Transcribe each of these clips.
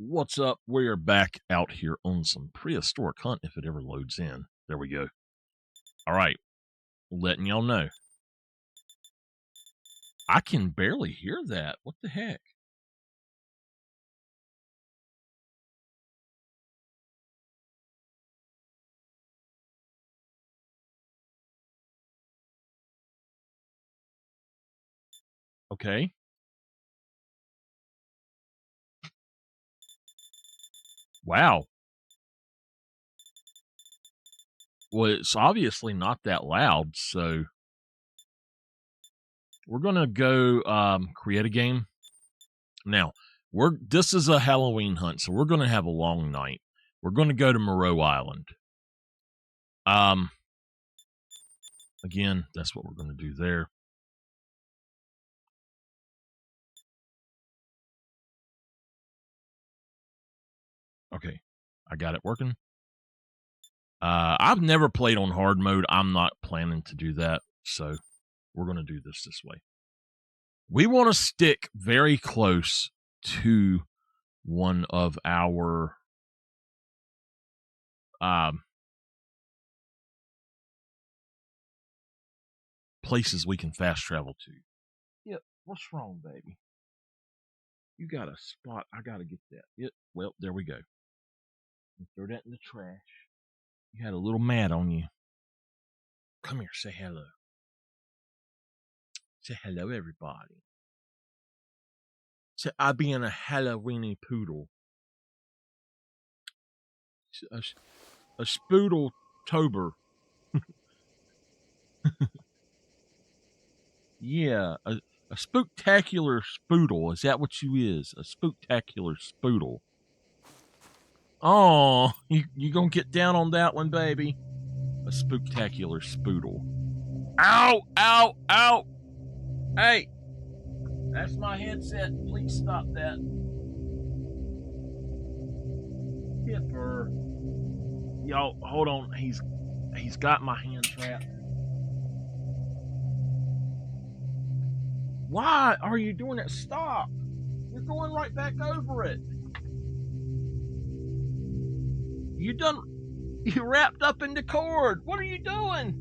What's up? We're back out here on some prehistoric hunt if it ever loads in. There we go. All right. Letting y'all know. I can barely hear that. What the heck? Okay. Wow. Well, it's obviously not that loud, so we're gonna go create a game. Now, this is a Halloween hunt, so we're gonna have a long night. We're gonna go to Moreau Island. Again, that's what we're gonna do there. Okay, I got it working. I've never played on hard mode. I'm not planning to do that, so we're going to do this way. We want to stick very close to one of our places we can fast travel to. Yep. What's wrong, baby? You got a spot. I got to get that. Yep. Well, there we go. Throw that in the trash. You had a little mat on you. Come here. Say hello. Say hello, everybody. Say, I being a Halloweeny poodle. A spoodle-tober. Yeah, a spooktacular spoodle. Is that what you is? A spooktacular spoodle. Oh, you gonna get down on that one, baby? A spooktacular spoodle. Ow! Ow! Ow! Hey! That's my headset. Please stop that. Hipper. Y'all, hold on. He's got my hand trapped. Why are you doing it? Stop! You're going right back over it. You wrapped up in the cord. What are you doing?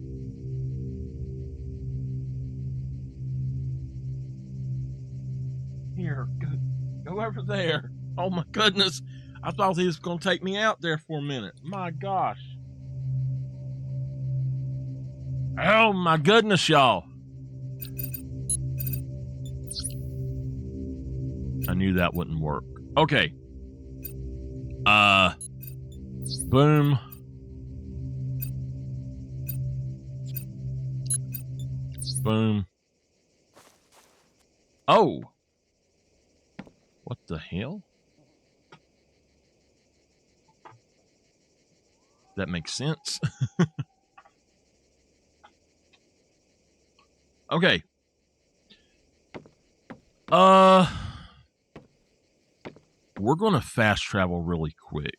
Here, go over there. Oh my goodness. I thought he was going to take me out there for a minute. My gosh. Oh my goodness, y'all. I knew that wouldn't work. Okay. Boom. Boom. Oh. What the hell? That makes sense. Okay. We're going to fast travel really quick.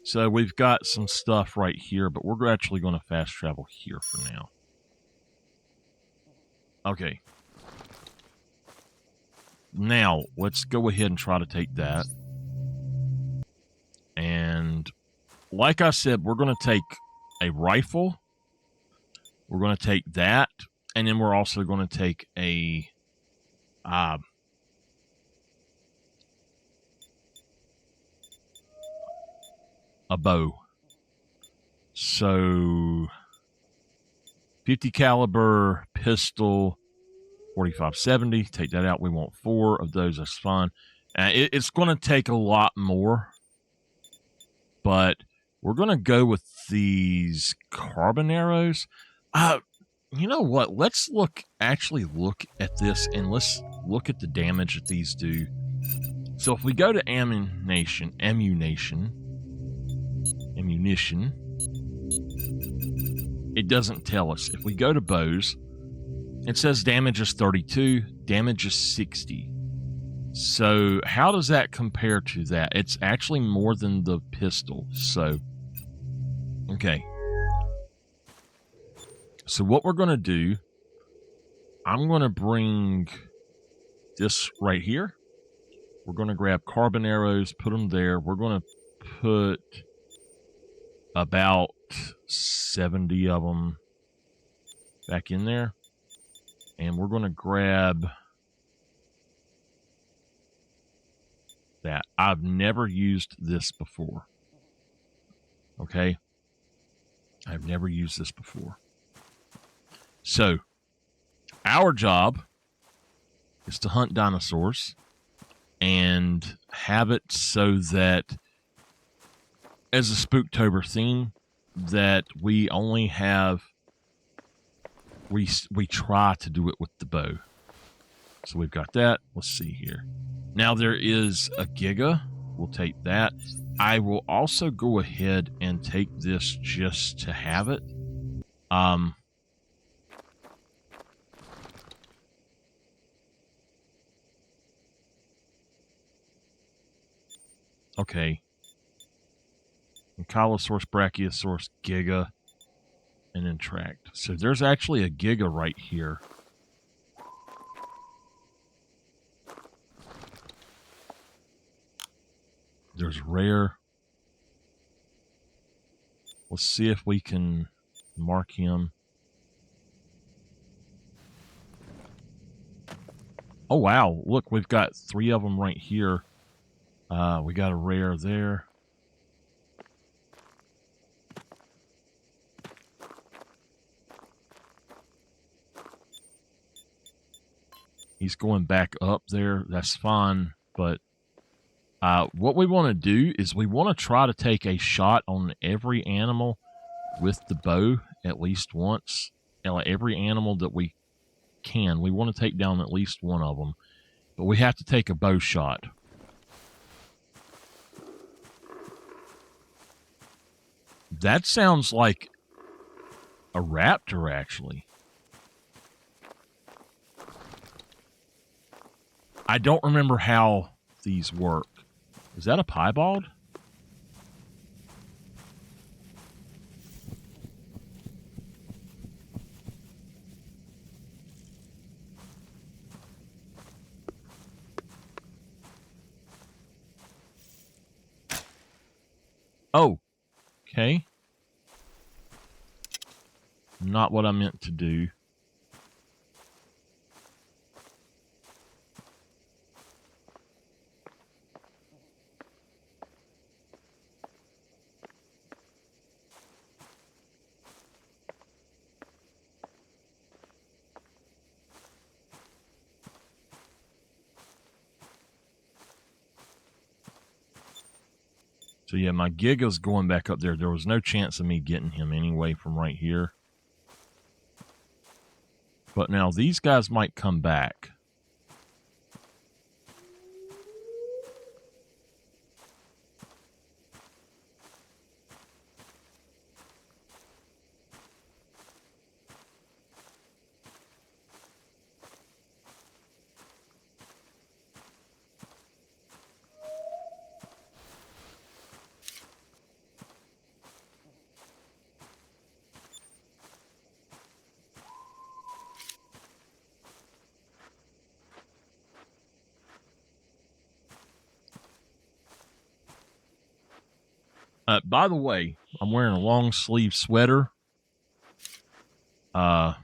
So we've got some stuff right here, but we're actually going to fast travel here for now. Okay. Now, let's go ahead and try to take that. And like I said, we're going to take a rifle. We're going to take that. And then we're also going to take a bow. So 50 caliber pistol, 45-70. Take that out. We want 4 of those. That's fine. It's going to take a lot more, but we're going to go with these carbon arrows. You know what? Let's actually look at this, and let's look at the damage that these do. So if we go to ammunition, it doesn't tell us. If we go to bows, it says damage is 32, damage is 60. So how does that compare to that? It's actually more than the pistol. So, okay. So what we're going to do, I'm going to bring this right here. We're going to grab carbon arrows, put them there. We're going to put about 70 of them back in there. And we're going to grab that. I've never used this before. Okay? I've never used this before. So, our job is to hunt dinosaurs and have it so that, as a Spooktober theme, that we only have, we try to do it with the bow. So we've got that. Let's see here. Now there is a Giga. We'll take that. I will also go ahead and take this just to have it. Okay. Ankylosaurus, Brachiosaurus, Giga, and then Tract. So there's actually a Giga right here. There's rare. Let's see if we can mark him. Oh, wow. Look, we've got 3 of them right here. We got a rare there. He's going back up there. That's fine. But what we want to do is we want to try to take a shot on every animal with the bow at least once. And every animal that we can. We want to take down at least one of them. But we have to take a bow shot. That sounds like a raptor, actually. I don't remember how these work. Is that a piebald? Oh, okay. Not what I meant to do. So yeah, my Giga's going back up there. There was no chance of me getting him anyway from right here. But now these guys might come back. By the way, I'm wearing a long sleeve sweater. I've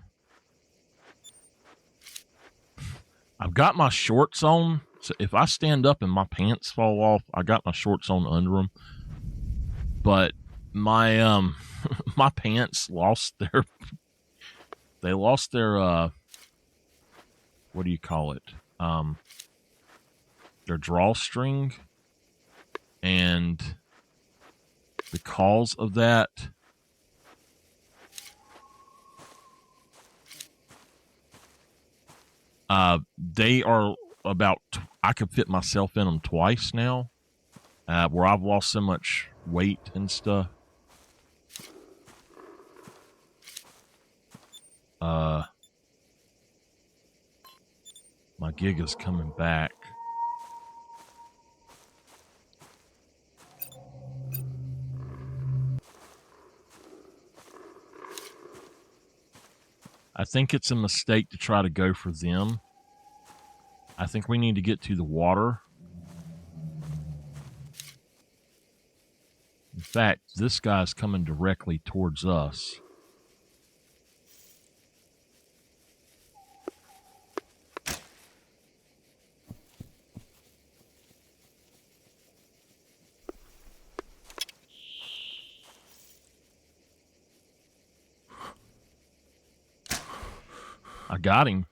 got my shorts on, so if I stand up and my pants fall off, I got my shorts on under them. But my my pants lost their what do you call it? Their drawstring, and because of that, they are about, I could fit myself in them twice now, where I've lost so much weight and stuff. My Giga's coming back. I think it's a mistake to try to go for them. I think we need to get to the water fact, this guy's coming directly towards us. I got him.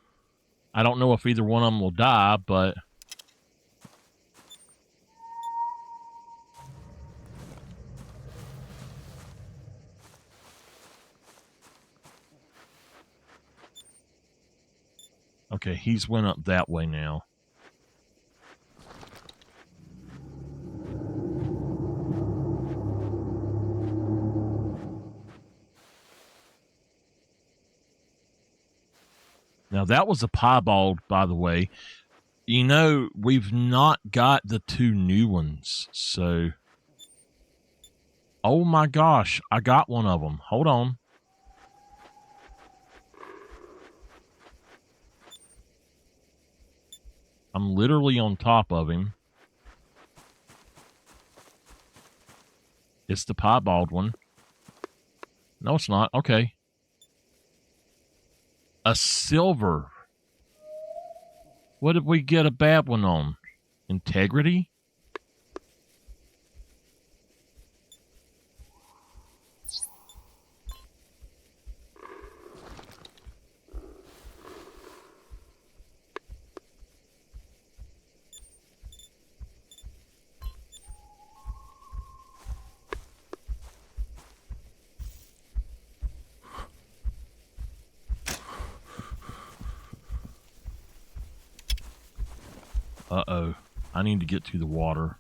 I don't know if either one of them will die, but... Okay, he's went up that way now. Now, that was a piebald, by the way. You know, we've not got the 2 new ones, so... Oh my gosh, I got one of them. Hold on. I'm literally on top of him. It's the piebald one. No, it's not. Okay. A silver. What did we get a bad one on? Integrity? Uh-oh. I need to get to the water.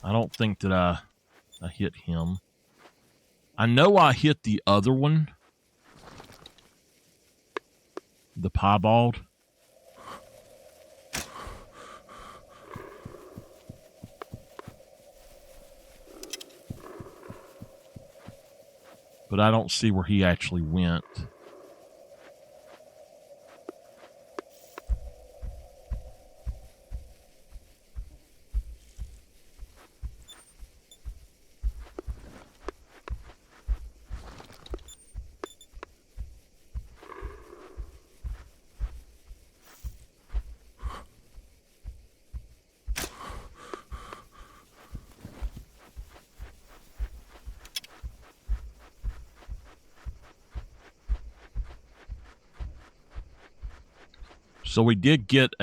I don't think that I hit him. I know I hit the other one. The piebald. But I don't see where he actually went. So we did get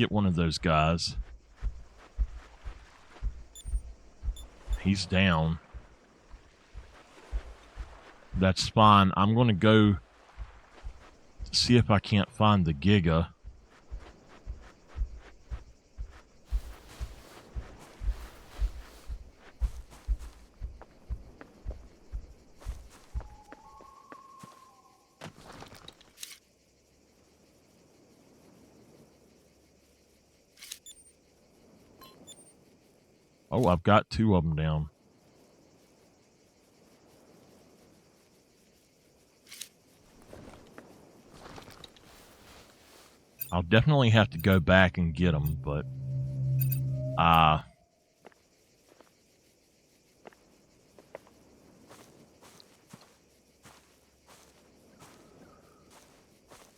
one of those guys. He's down. That's fine. I'm going to go see if I can't find the Giga. Oh, I've got 2 of them down. I'll definitely have to go back and get them, but...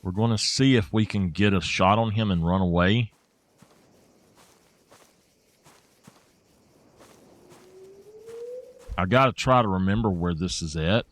we're going to see if we can get a shot on him and run away. I got to try to remember where this is at.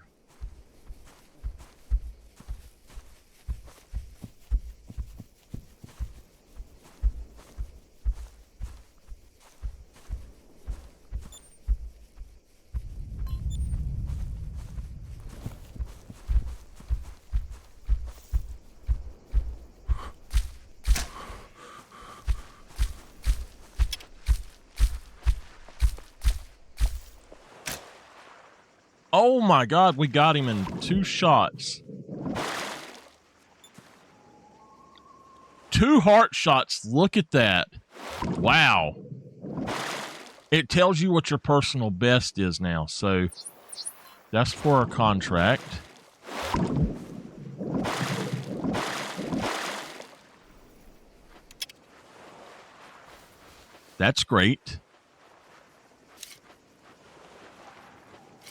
Oh my God, we got him in 2 shots. 2 heart shots. Look at that. Wow. It tells you what your personal best is now. So that's for our contract. That's great.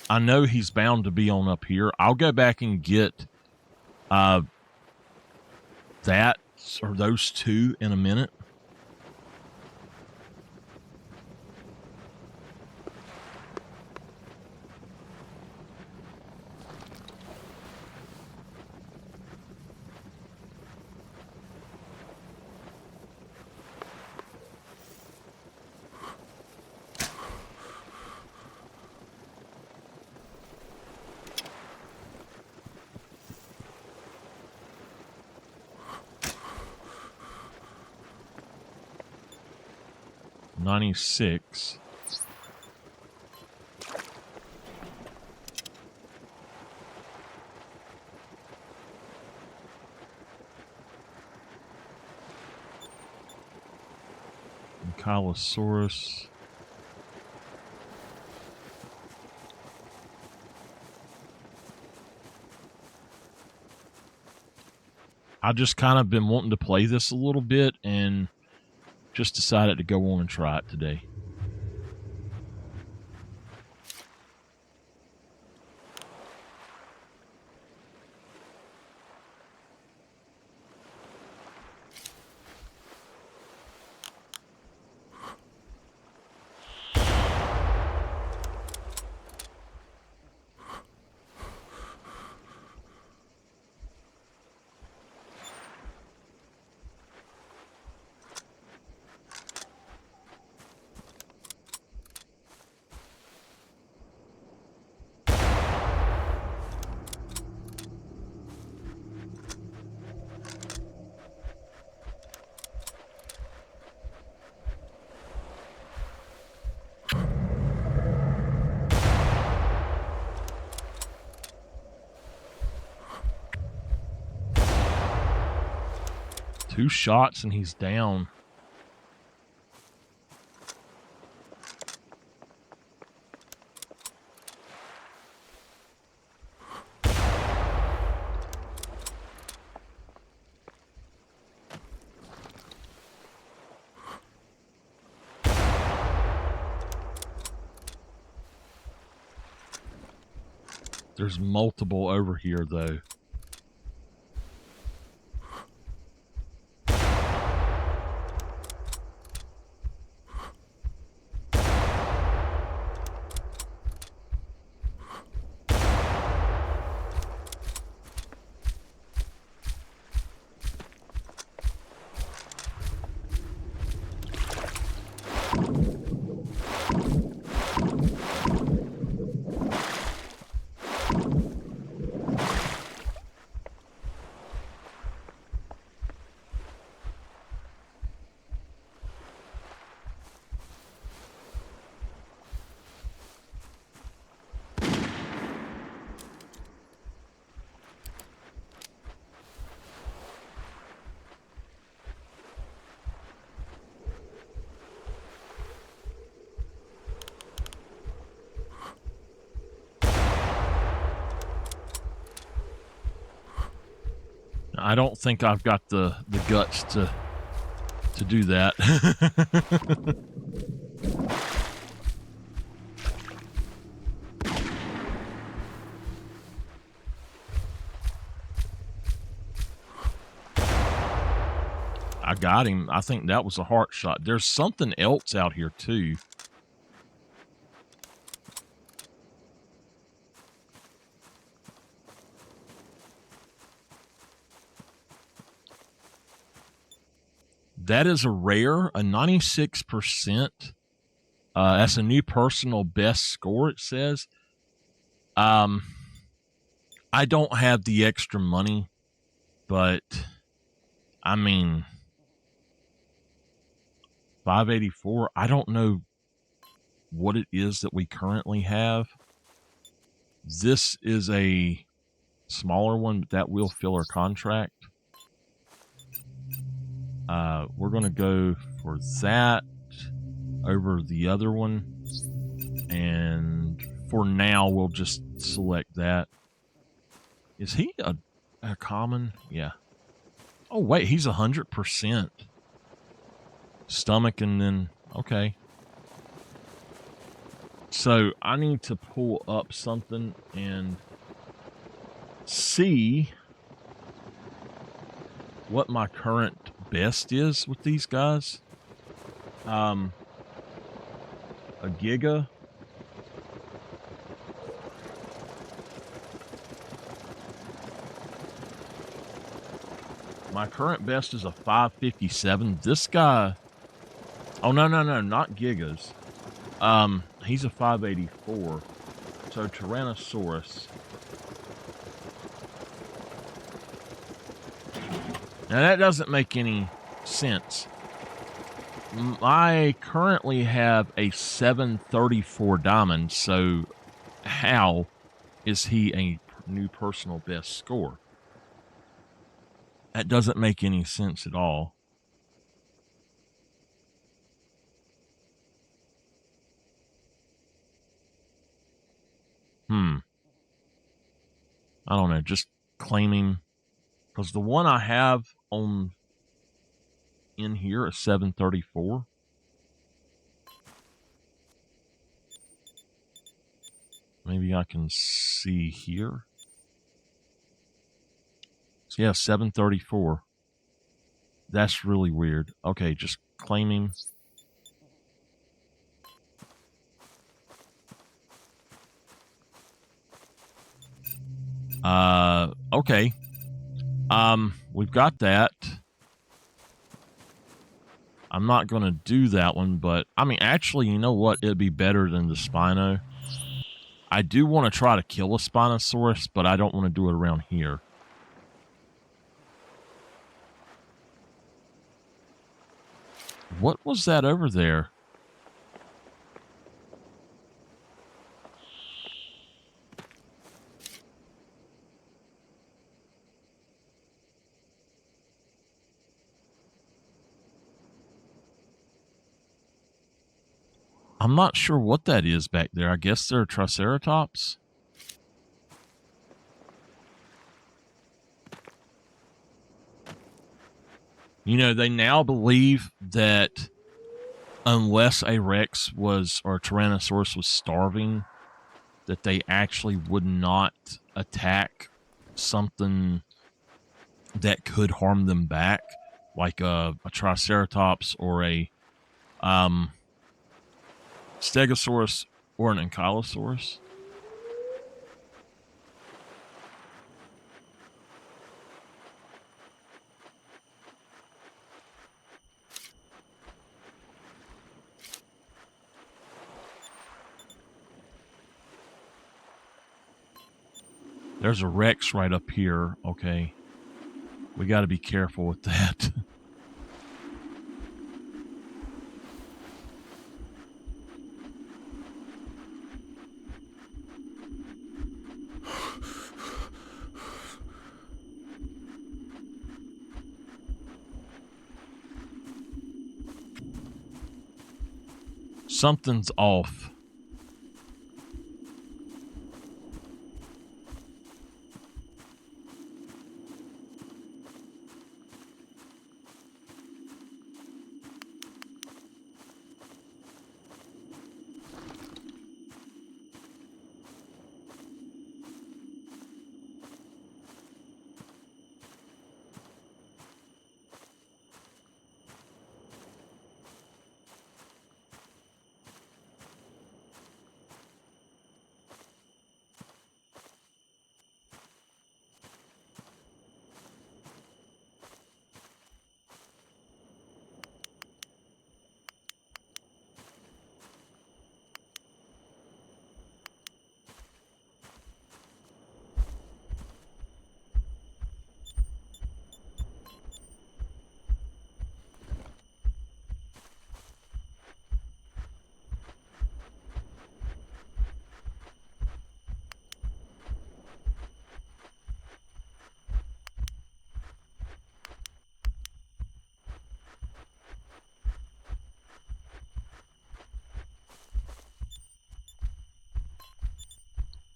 I know he's bound to be on up here. I'll go back and get that or those two in a minute. $96. Ankylosaurus. I just kind of been wanting to play this a little bit and just decided to go on and try it today. Two shots and he's down. There's multiple over here, though. I don't think I've got the guts to do that. I got him. I think that was a heart shot. There's something else out here too. That is a rare, a 96%. That's a new personal best score, it says. I don't have the extra money, but I mean, 584, I don't know what it is that we currently have. This is a smaller one, but that will fill our contract. We're going to go for that over the other one. And for now, we'll just select that. Is he a common? Yeah. Oh, wait, he's 100% stomach, and then, okay. So I need to pull up something and see what my current best is with these guys. A giga. My current best is a 557. This guy, oh no, not gigas. He's a 584. So Tyrannosaurus. Now that doesn't make any sense. I currently have a 734 diamond, so how is he a new personal best score? That doesn't make any sense at all. I don't know, just claiming, because the one I have on in here is 734. Maybe I can see here. So yeah, 734. That's really weird. Okay, just claiming. Okay. We've got that. I'm not going to do that one, but I mean, actually, you know what? It'd be better than the Spino. I do want to try to kill a Spinosaurus, but I don't want to do it around here. What was that over there? I'm not sure what that is back there. I guess they're Triceratops. You know, they now believe that unless a Rex was, or a Tyrannosaurus was starving, that they actually would not attack something that could harm them back, like a Triceratops or a Stegosaurus or an Ankylosaurus. There's a Rex right up here. Okay. We got to be careful with that. Something's off.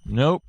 Nope.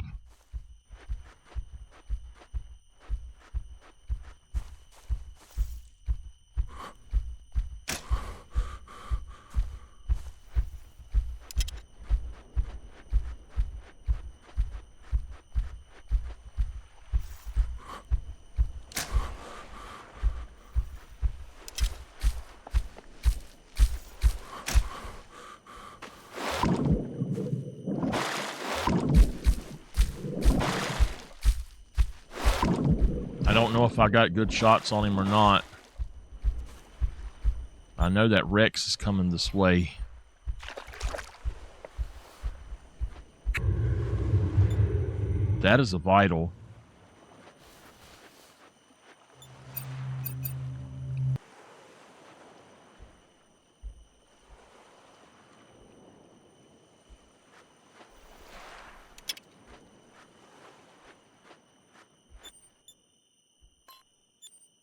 if I got good shots on him or not. I know that Rex is coming this way. That is a vital.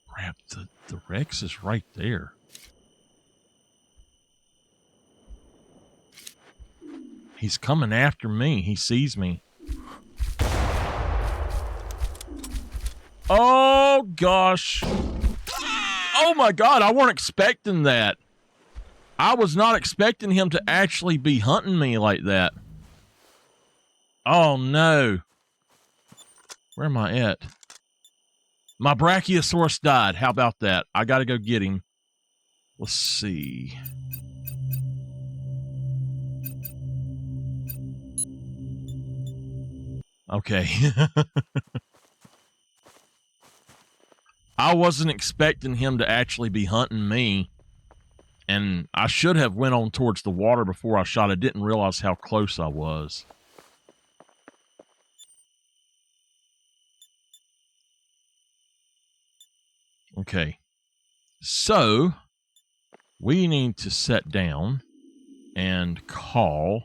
Crap, the Rex is right there. He's coming after me. He sees me. Oh, gosh. Oh, my God. I weren't expecting that. I was not expecting him to actually be hunting me like that. Oh, no. Where am I at? My Brachiosaurus died. How about that? I got to go get him. Let's see. Okay. I wasn't expecting him to actually be hunting me. And I should have went on towards the water before I shot. I didn't realize how close I was. Okay. So, we need to set down and call.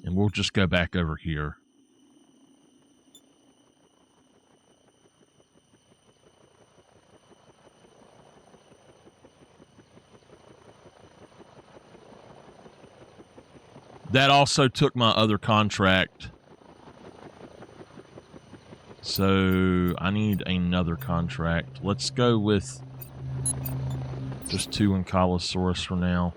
And we'll just go back over here. That also took my other contract. So I need another contract. Let's go with just 2 Ankylosaurus for now.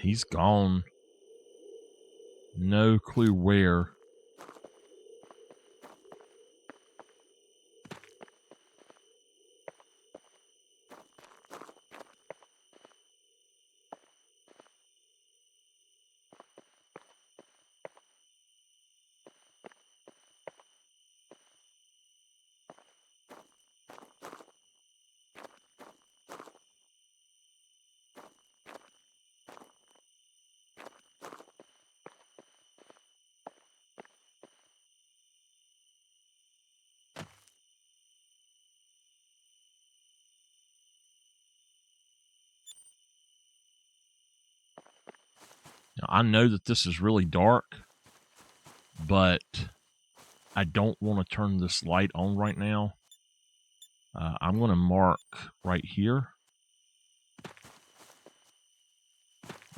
He's gone. No clue where. Now, I know that this is really dark, but I don't want to turn this light on right now. I'm going to mark right here.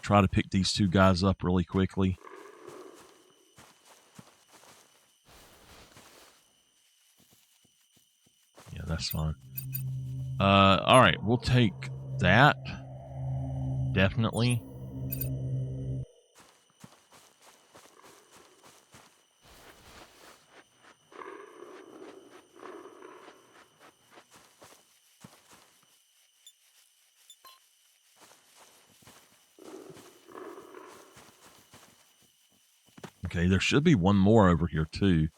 Try to pick these 2 guys up really quickly. Yeah, that's fine. All right, we'll take that. Definitely. Okay, there should be one more over here, too.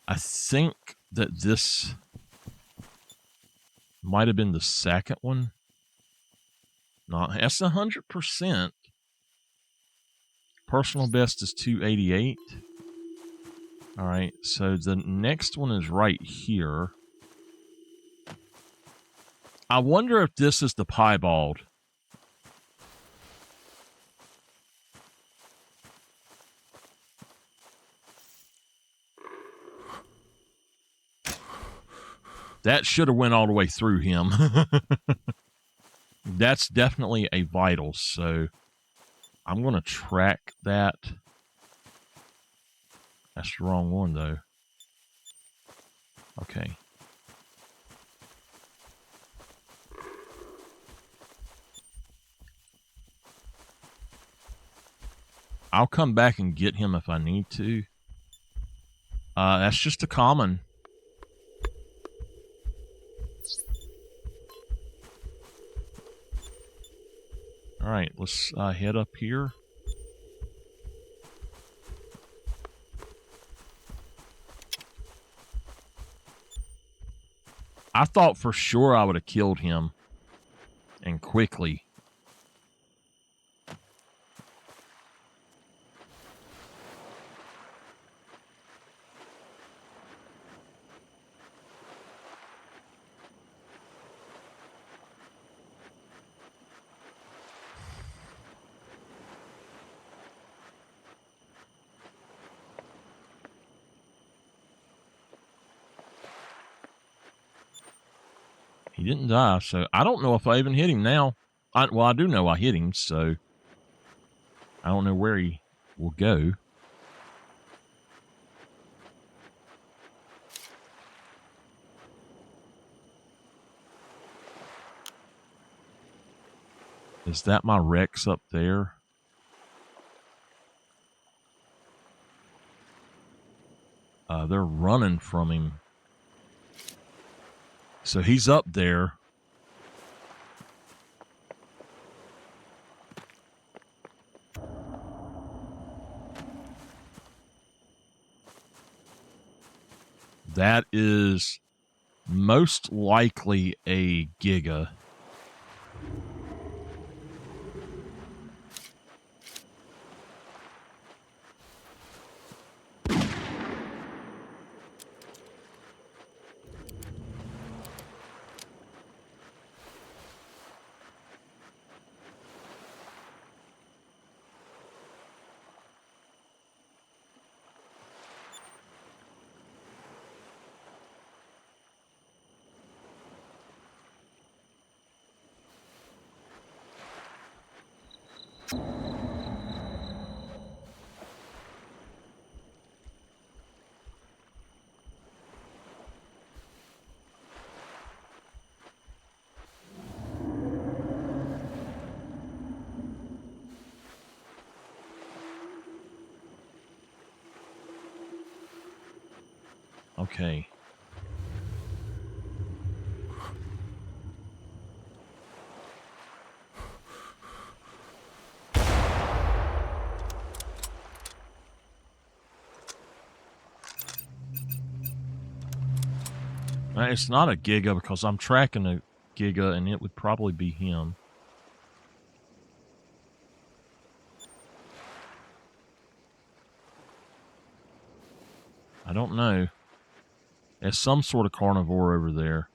I think that this might have been the second one. No, that's 100%. Personal best is 288. All right, so the next one is right here. I wonder if this is the piebald. That should have went all the way through him. That's definitely a vital, so I'm going to track that. That's the wrong one, though. Okay. I'll come back and get him if I need to. That's just a common. All right, let's head up here. I thought for sure I would have killed him, and quickly. He didn't die, so I don't know if I even hit him now. Well, I do know I hit him, so I don't know where he will go. Is that my Rex up there? They're running from him. So he's up there. That is most likely a Giga. Okay. It's not a Giga because I'm tracking a Giga and it would probably be him. I don't know. There's some sort of carnivore over there.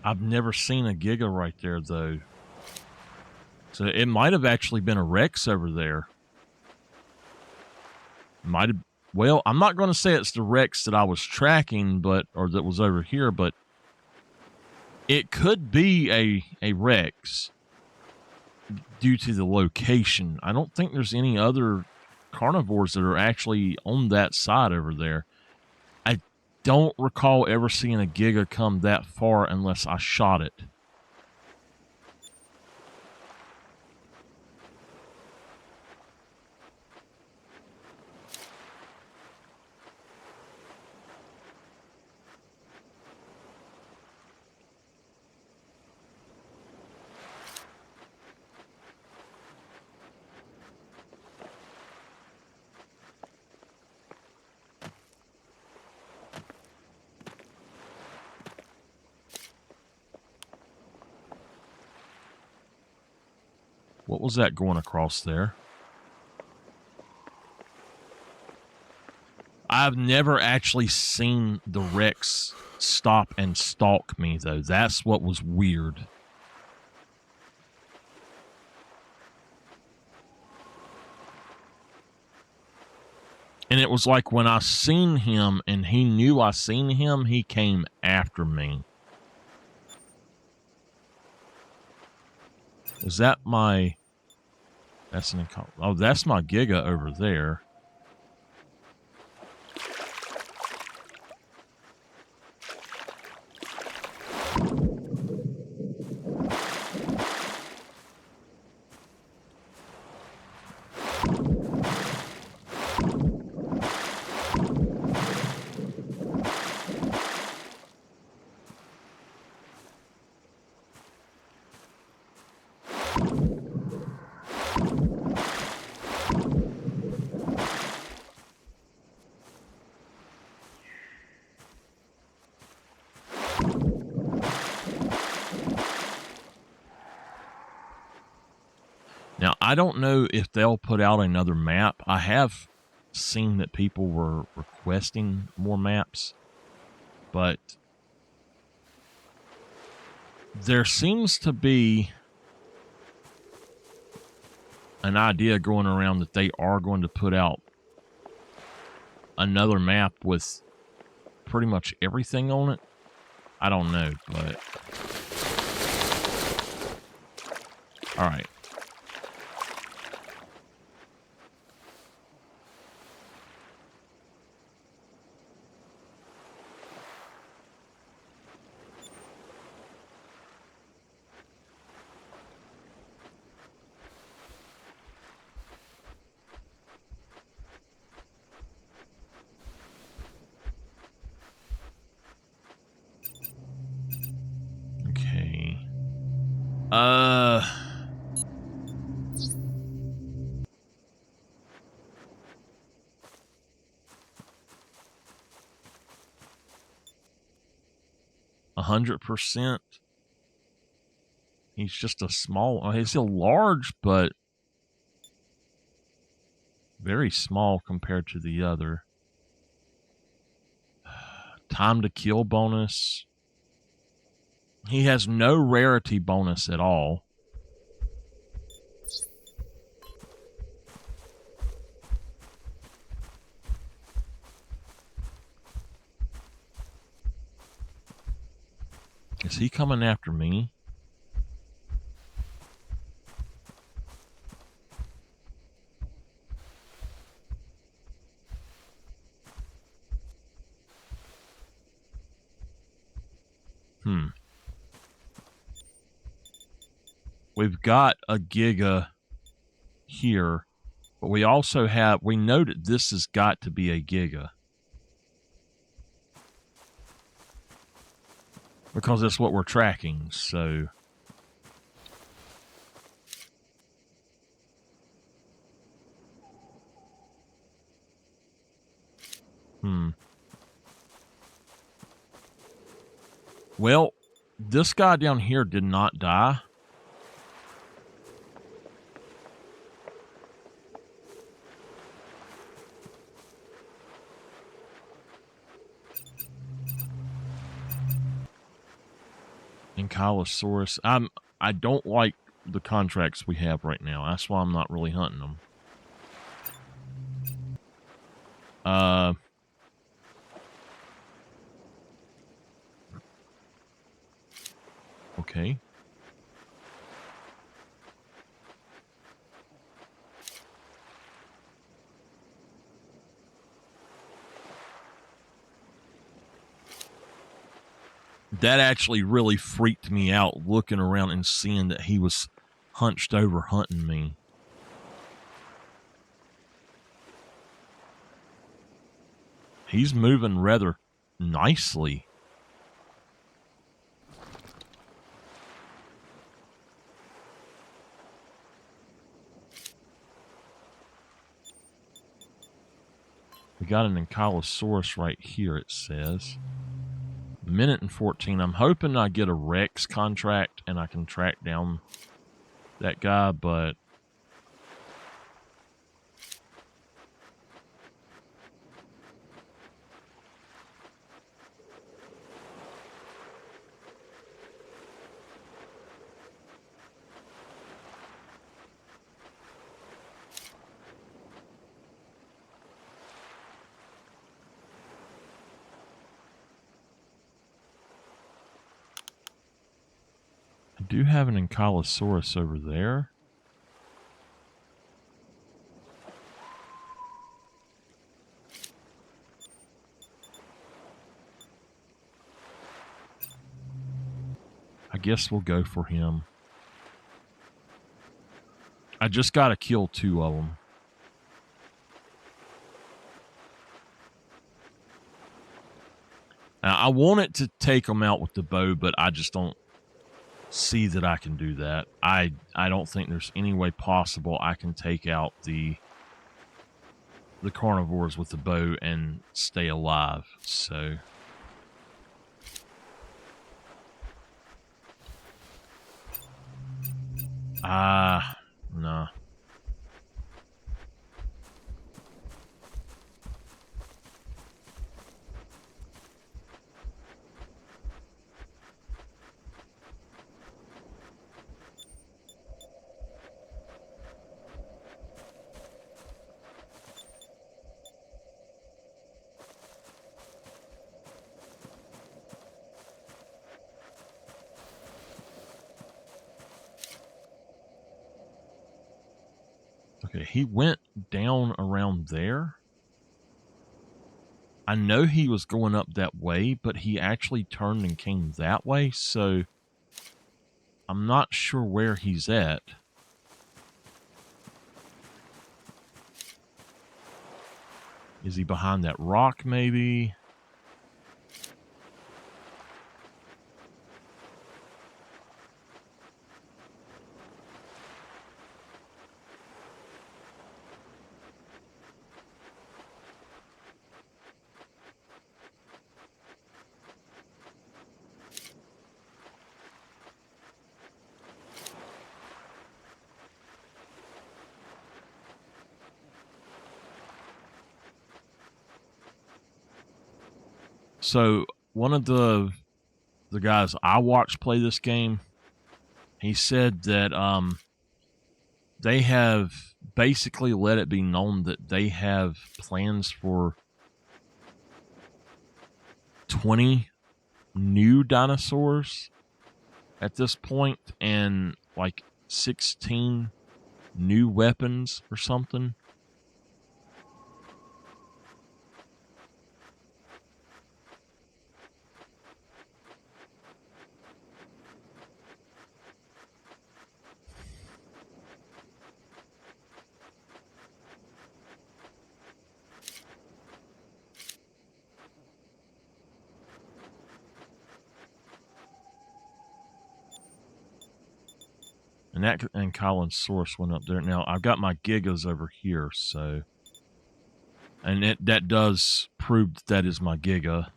I've never seen a Giga right there, though. So it might have actually been a Rex over there. Might have. Well, I'm not going to say it's the Rex that I was tracking, or that was over here, but it could be a Rex due to the location. I don't think there's any other carnivores that are actually on that side over there. I don't recall ever seeing a Giga come that far unless I shot it. What was that going across there? I've never actually seen the Rex stop and stalk me, though. That's what was weird. And it was like when I seen him and he knew I seen him, he came after me. Is that my... That's an... Oh, that's my Giga over there. Now, I don't know if they'll put out another map. I have seen that people were requesting more maps, but there seems to be an idea going around that they are going to put out another map with pretty much everything on it. I don't know, but... All right. Okay. 100%. He's just a small... He's still large, but very small compared to the other. Time to kill bonus. He has no rarity bonus at all. Is he coming after me? We've got a Giga here, but we also have... We know that this has got to be a Giga, because that's what we're tracking, so... Well, this guy down here did not die. Ankylosaurus. I don't like the contracts we have right now. That's why I'm not really hunting them. Okay. That actually really freaked me out, looking around and seeing that he was hunched over hunting me. He's moving rather nicely. We got an Ankylosaurus right here, it says. Minute and 14. I'm hoping I get a Rex contract and I can track down that guy, but I do have an Ankylosaurus over there. I guess we'll go for him. I just got to kill 2 of them. Now, I wanted to take them out with the bow, but I just don't see that I can do that. I don't think there's any way possible I can take out the carnivores with the bow and stay alive. So no. Okay, he went down around there. I know he was going up that way, but he actually turned and came that way, so I'm not sure where he's at. Is he behind that rock, maybe? So one of the guys I watched play this game, he said that they have basically let it be known that they have plans for 20 new dinosaurs at this point and like 16 new weapons or something. And that and Colin's source went up there. Now I've got my gigas over here, so and that does prove that is my giga.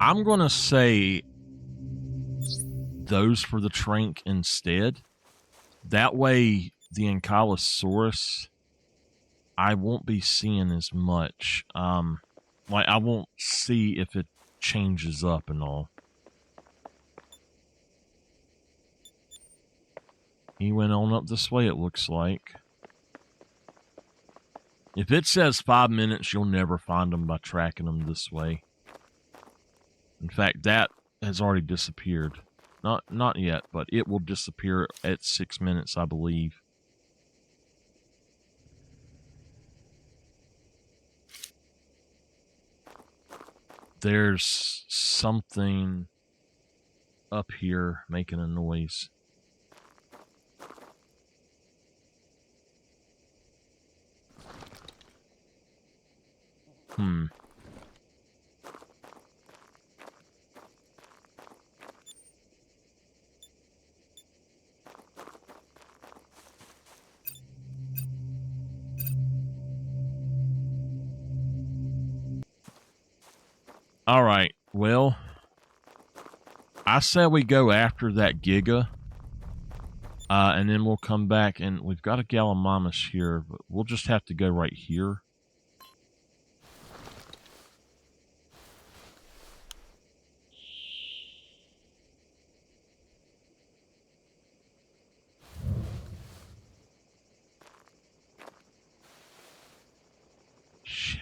I'm going to say those for the Trank instead. That way, the Ankylosaurus, I won't be seeing as much. Like, I won't see if it changes up and all. He went on up this way, it looks like. If it says 5 minutes, you'll never find them by tracking them this way. In fact, that has already disappeared. Not yet, but it will disappear at 6 minutes, I believe. There's something up here making a noise. All right. Well, I say we go after that Giga. And then we'll come back, and we've got a Gallimimus here, but we'll just have to go right here. Shit.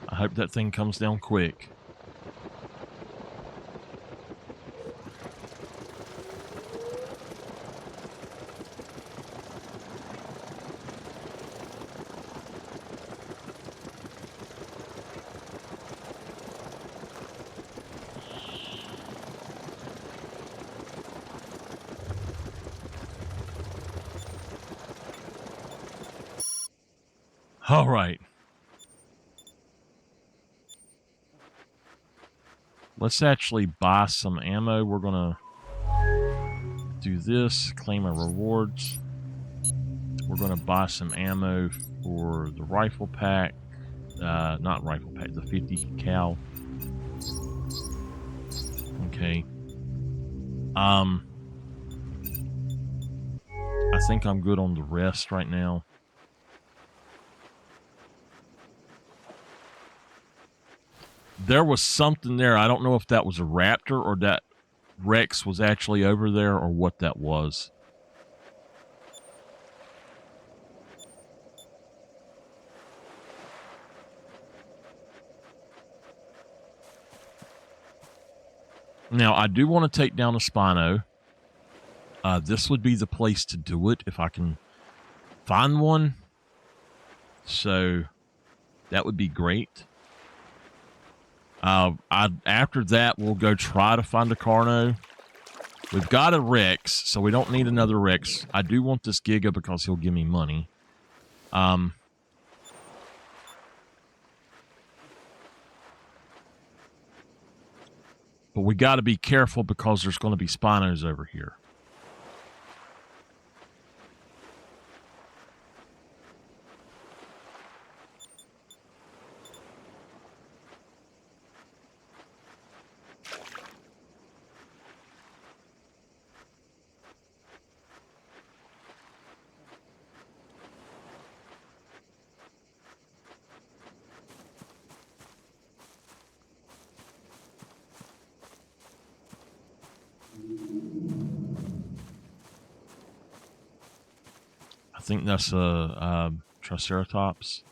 I hope that thing comes down quick. All right. Let's actually buy some ammo. We're going to do this, claim our rewards. We're going to buy some ammo for the rifle pack. Not rifle pack, the 50 cal. Okay. I think I'm good on the rest right now. There was something there. I don't know if that was a raptor or that Rex was actually over there or what that was. Now, I do want to take down a Spino. This would be the place to do it if I can find one. So, that would be great. After that, we'll go try to find a Carno. We've got a Rex, so we don't need another Rex. I do want this Giga because he'll give me money. But we got to be careful because there's going to be Spinos over here. I think that's a Triceratops.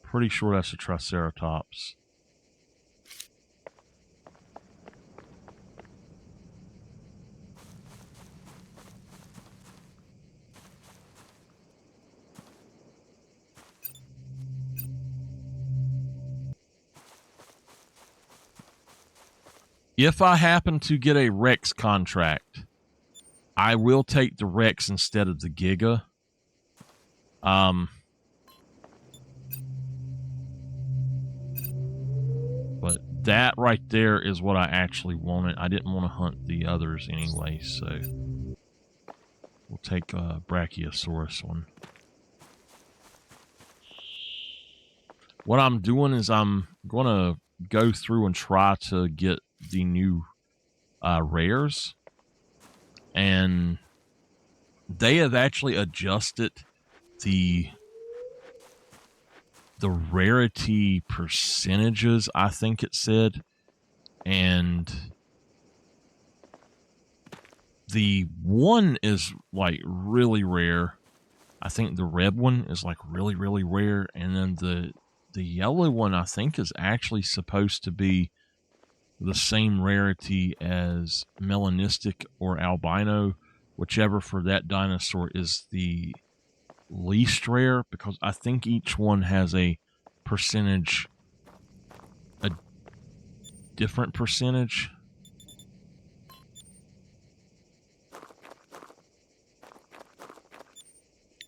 Pretty sure that's a Triceratops. If I happen to get a Rex contract, I will take the Rex instead of the Giga. But that right there is what I actually wanted. I didn't want to hunt the others anyway, so we'll take a Brachiosaurus one. What I'm doing is I'm going to go through and try to get the new rares, and they have actually adjusted the rarity percentages, I think it said, and the one is like really rare. I think the red one is like really, really rare, and then the the yellow one, I think, is actually supposed to be the same rarity as melanistic or albino, whichever for that dinosaur is the least rare, because I think each one has a different percentage.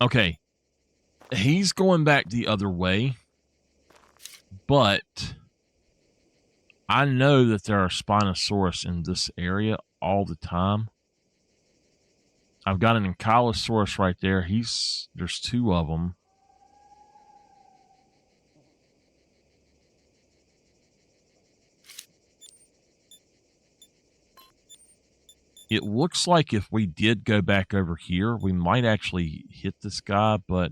Okay, he's going back the other way, but I know that there are Spinosaurus in this area all the time. I've got an Ankylosaurus right there. There's two of them. It looks like if we did go back over here, we might actually hit this guy, but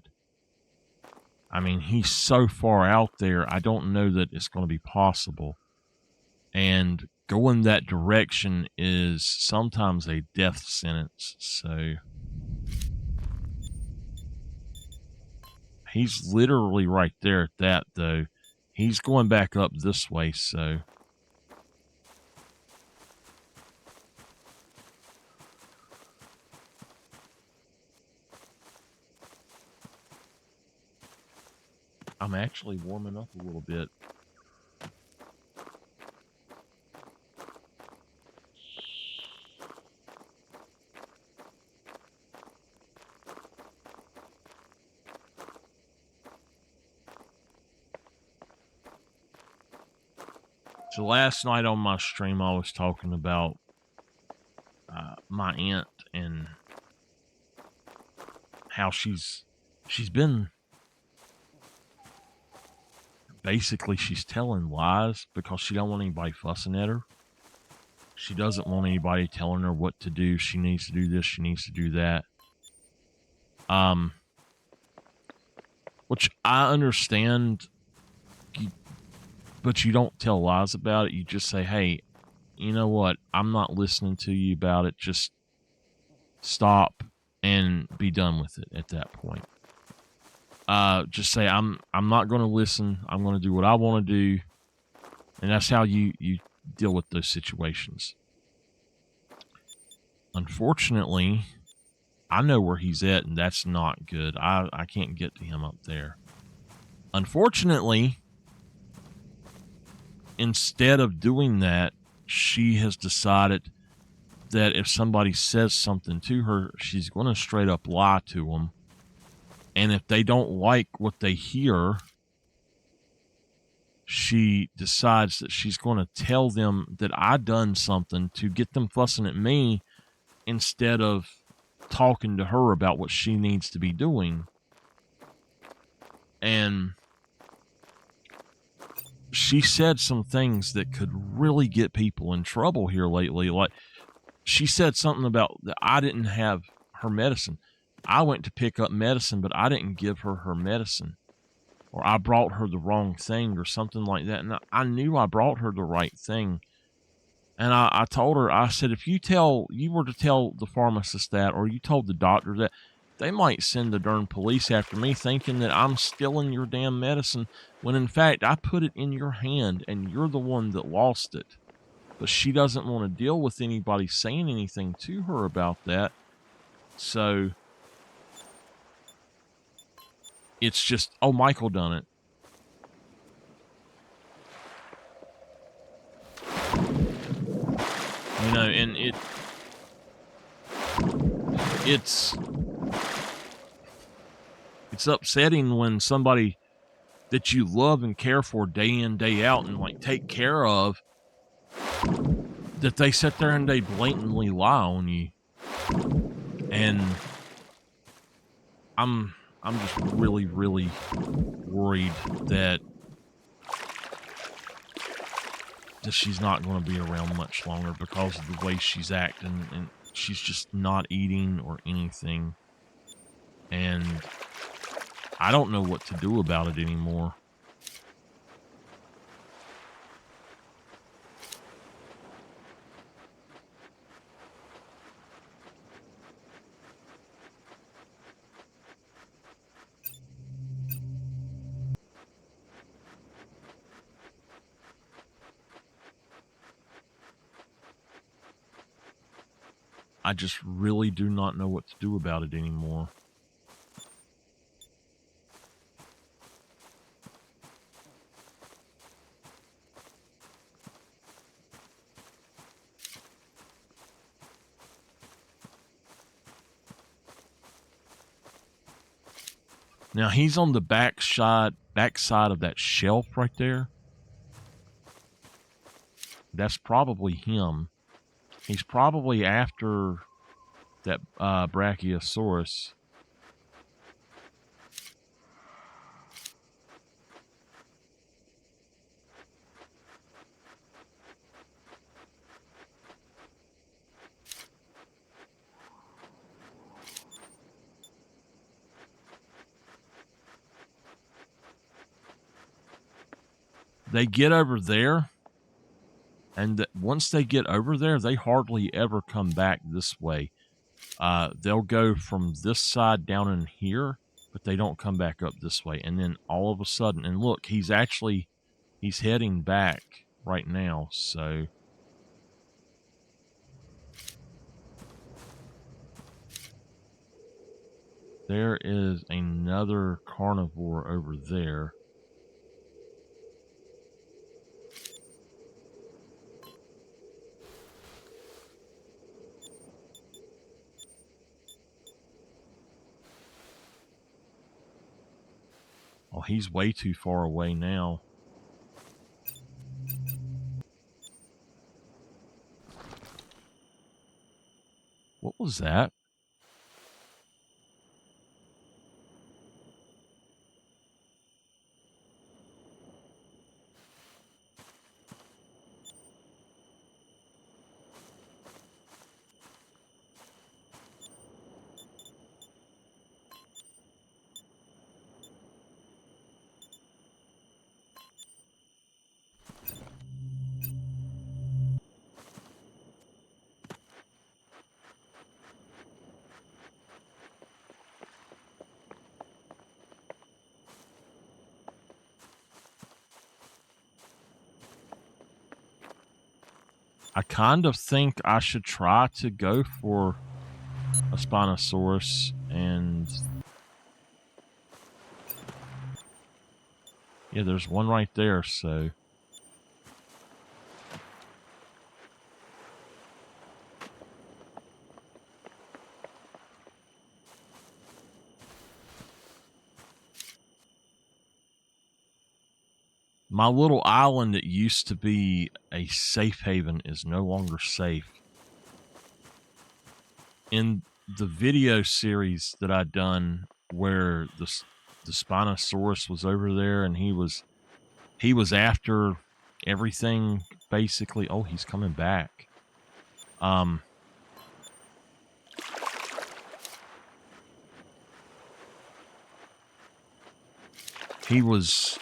I mean, he's so far out there, I don't know that it's going to be possible. And going that direction is sometimes a death sentence, so he's literally right there at that, though. He's going back up this way, so I'm actually warming up a little bit. So last night on my stream, I was talking about my aunt and how she's been basically she's telling lies because she don't want anybody fussing at her. She doesn't want anybody telling her what to do. She needs to do this. She needs to do that. Which I understand, but you don't tell lies about it. You just say, hey, you know what? I'm not listening to you about it. Just stop and be done with it at that point. Just say, I'm not going to listen. I'm going to do what I want to do. And that's how you deal with those situations. Unfortunately, I know where he's at, and that's not good. I can't get to him up there. Unfortunately, instead of doing that, she has decided that if somebody says something to her, she's going to straight up lie to them. And if they don't like what they hear, she decides that she's going to tell them that I done something to get them fussing at me instead of talking to her about what she needs to be doing. And she said some things that could really get people in trouble here lately. Like, she said something about that I didn't have her medicine. I went to pick up medicine, but I didn't give her her medicine. Or I brought her the wrong thing or something like that. And I knew I brought her the right thing. And I told her, I said, if you were to tell the pharmacist that, or you told the doctor that, they might send the darn police after me thinking that I'm stealing your damn medicine, when in fact I put it in your hand and you're the one that lost it. But she doesn't want to deal with anybody saying anything to her about that. So it's just, oh, Michael done it. You know, and it's upsetting when somebody that you love and care for day in, day out, and like take care of, that they sit there and they blatantly lie on you. And I'm just really, really worried that she's not going to be around much longer because of the way she's acting, and she's just not eating or anything. And I don't know what to do about it anymore. I just really do not know what to do about it anymore. Now he's on the backside of that shelf right there. That's probably him. He's probably after that Brachiosaurus. They get over there, and once they get over there, they hardly ever come back this way. They'll go from this side down in here, but they don't come back up this way. And then all of a sudden, and look, he's heading back right now. So there is another carnivore over there. Oh, he's way too far away now. What was that? I kind of think I should try to go for a Spinosaurus, and yeah, there's one right there, so my little island that used to be a safe haven is no longer safe. In the video series that I done where the Spinosaurus was over there and he was after everything basically. Oh, he's coming back. He was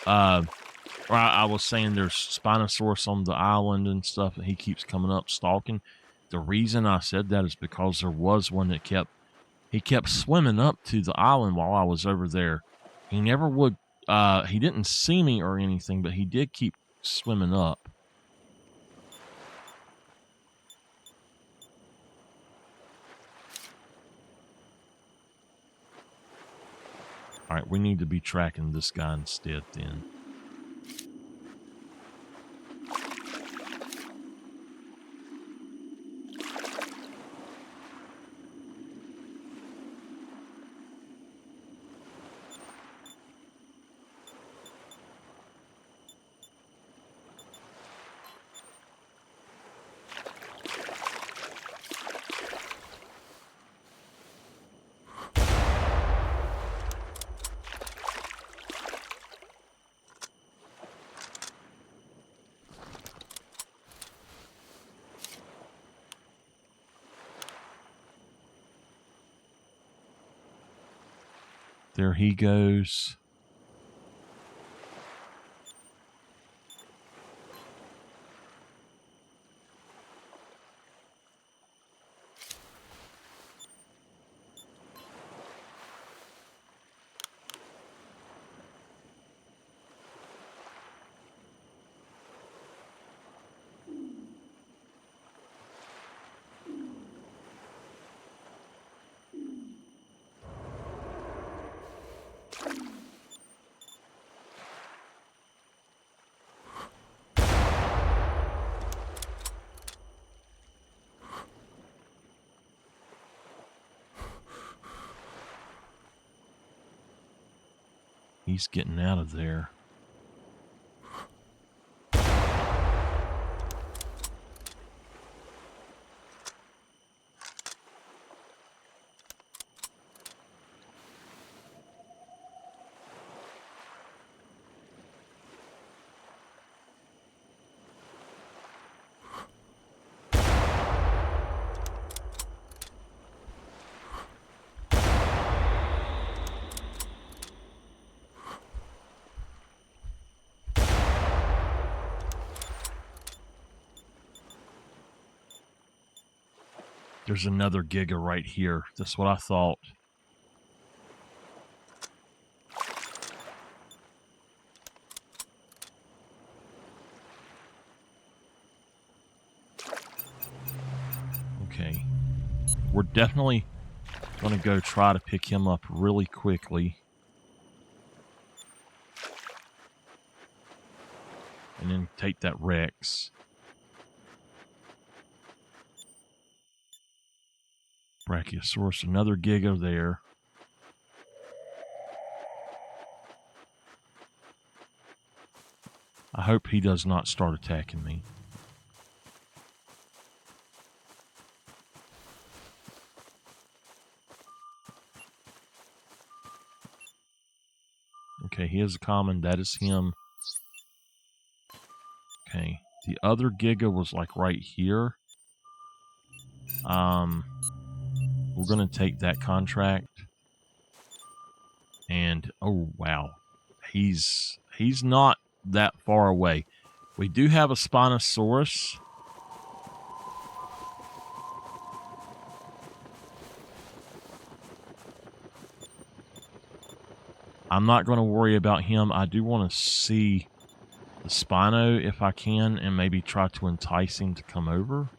I was saying there's Spinosaurus on the island and stuff, and he keeps coming up stalking. The reason I said that is because there was one that kept swimming up to the island while I was over there. He never would, he didn't see me or anything, but he did keep swimming up. All right, we need to be tracking this guy instead then. There he goes. He's getting out of there. There's another Giga right here. That's what I thought. Okay. We're definitely going to go try to pick him up really quickly. And then take that Rex. Brachiosaurus, another Giga there. I hope he does not start attacking me. Okay, he is a common. That is him. Okay, the other Giga was like right here. We're going to take that contract. And, oh, wow. He's not that far away. We do have a Spinosaurus. I'm not going to worry about him. I do want to see the Spino if I can and maybe try to entice him to come over.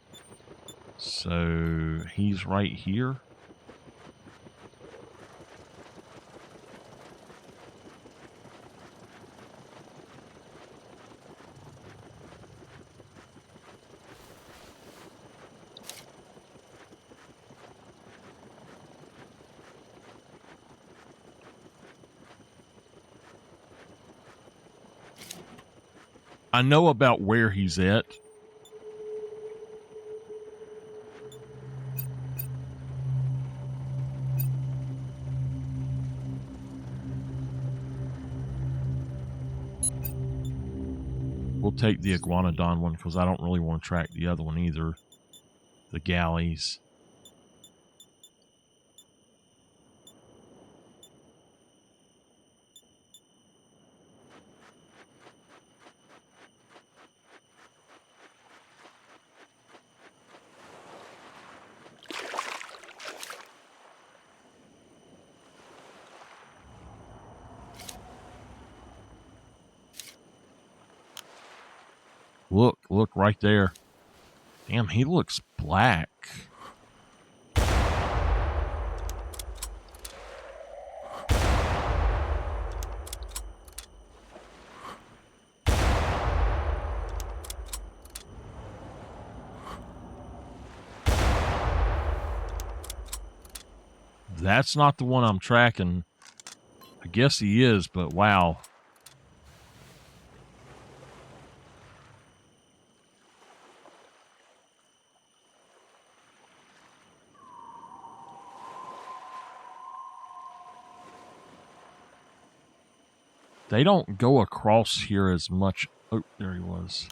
So he's right here. I know about where he's at. We'll take the Iguanodon one because I don't really want to track the other one either. The galleys. Look right there. Damn, he looks black. That's not the one I'm tracking. I guess he is, but wow. They don't go across here as much. Oh, there he was.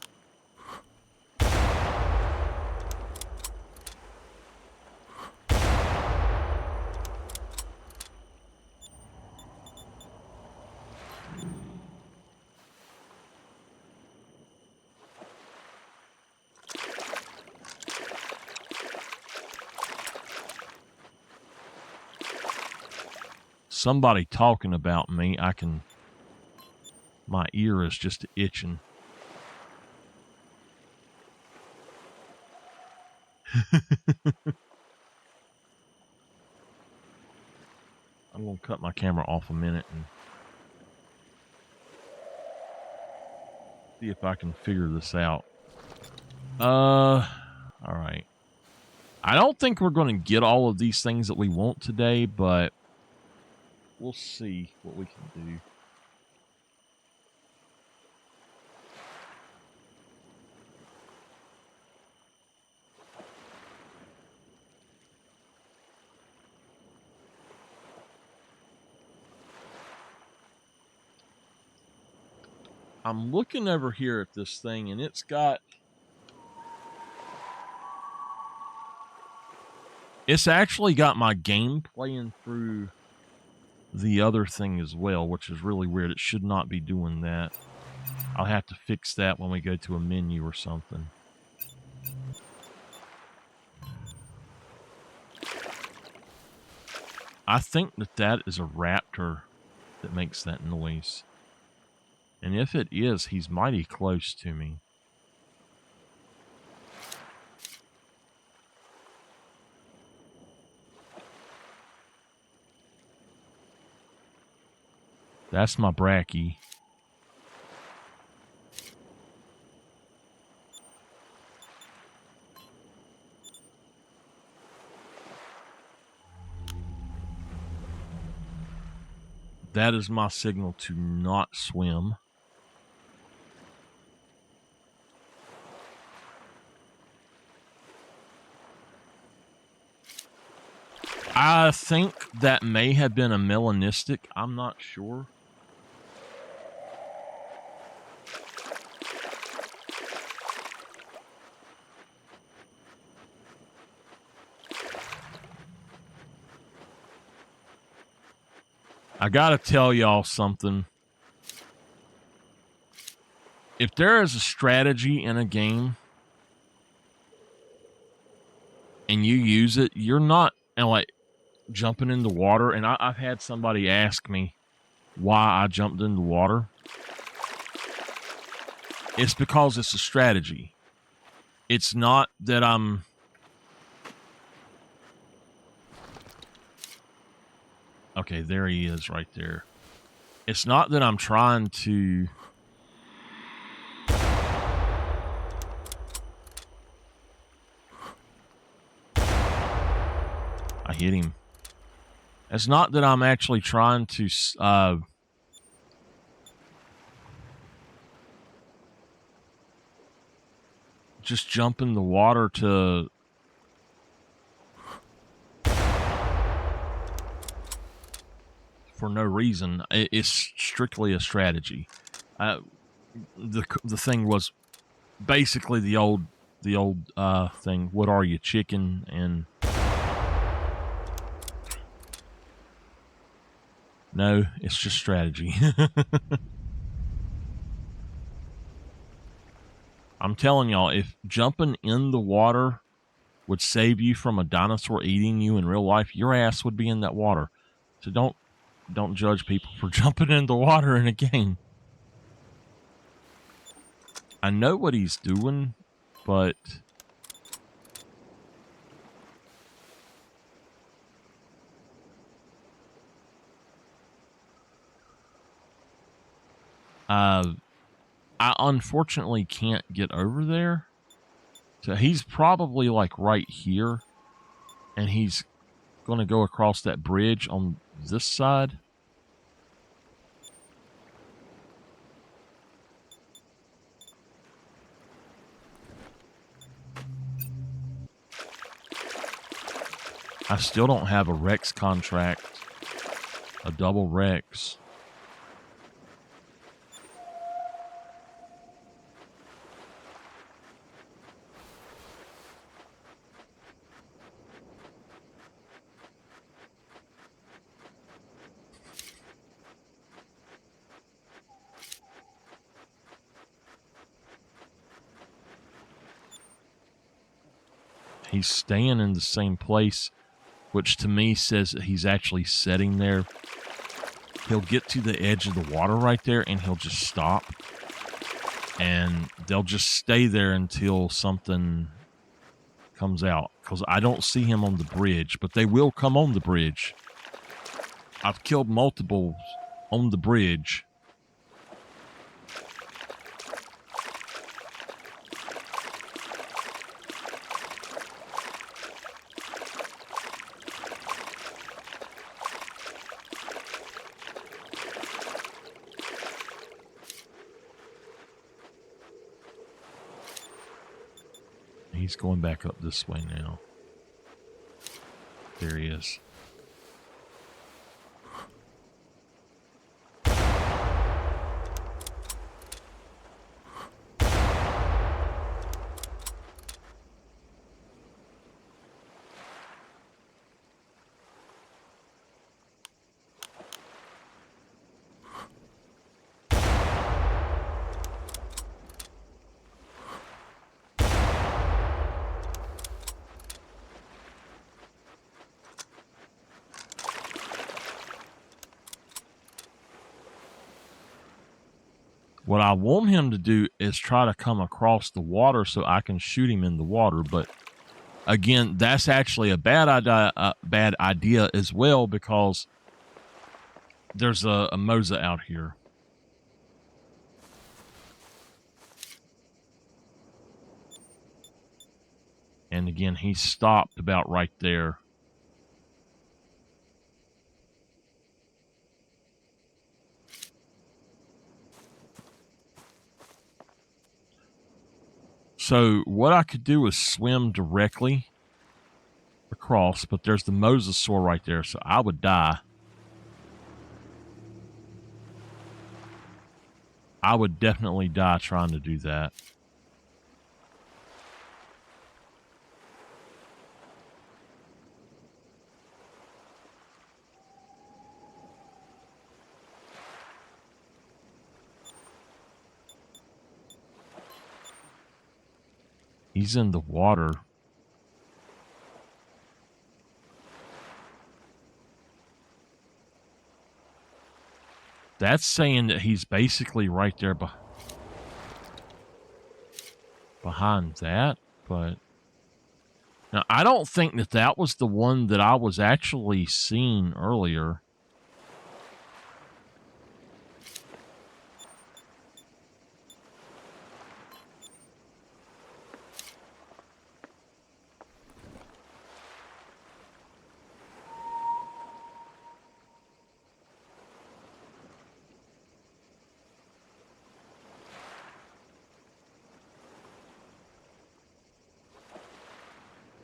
Somebody talking about me. My ear is just itching. I'm going to cut my camera off a minute and see if I can figure this out. All right. I don't think we're going to get all of these things that we want today, but we'll see what we can do. I'm looking over here at this thing, and it's actually got my game playing through the other thing as well, which is really weird. It should not be doing that. I'll have to fix that when we go to a menu or something. I think that is a raptor that makes that noise. And if it is, he's mighty close to me. That's my Bracky. That is my signal to not swim. I think that may have been a melanistic. I'm not sure. I gotta tell y'all something. If there is a strategy in a game and you use it, you're not like jumping in the water. And I've had somebody ask me why I jumped in the water. It's because it's a strategy. It's not that I'm... Okay, there he is right there. It's not that I'm trying to... I hit him. It's not that I'm actually trying to... just jump in the water to... for no reason. It's strictly a strategy. The thing was basically the old thing. What are you, chicken? And no, it's just strategy. I'm telling y'all, if jumping in the water would save you from a dinosaur eating you in real life, your ass would be in that water. So don't judge people for jumping in the water in a game. I know what he's doing, but I unfortunately can't get over there. So he's probably like right here, and he's going to go across that bridge on this side. I still don't have a Rex contract, a double Rex. He's staying in the same place, which to me says that he's actually sitting there. He'll get to the edge of the water right there, and he'll just stop. And they'll just stay there until something comes out. Because I don't see him on the bridge, but they will come on the bridge. I've killed multiple on the bridge. He's going back up this way now. There he is. What I want him to do is try to come across the water so I can shoot him in the water. But again, that's actually a bad idea as well, because there's a Mosa out here. And again, he stopped about right there. So what I could do is swim directly across, but there's the mosasaur right there, so I would die. I would definitely die trying to do that. He's in the water. That's saying that he's basically right there behind that, but now I don't think that that was the one that I was actually seeing earlier.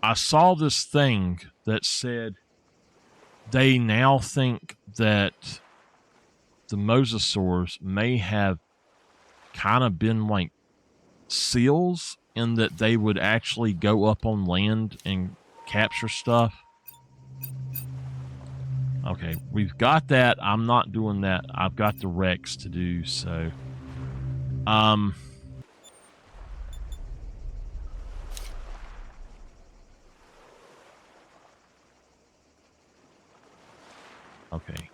I saw this thing that said they now think that the mosasaurs may have kind of been like seals, in that they would actually go up on land and capture stuff. Okay, we've got that. I'm not doing that. I've got the Rex to do, so okay.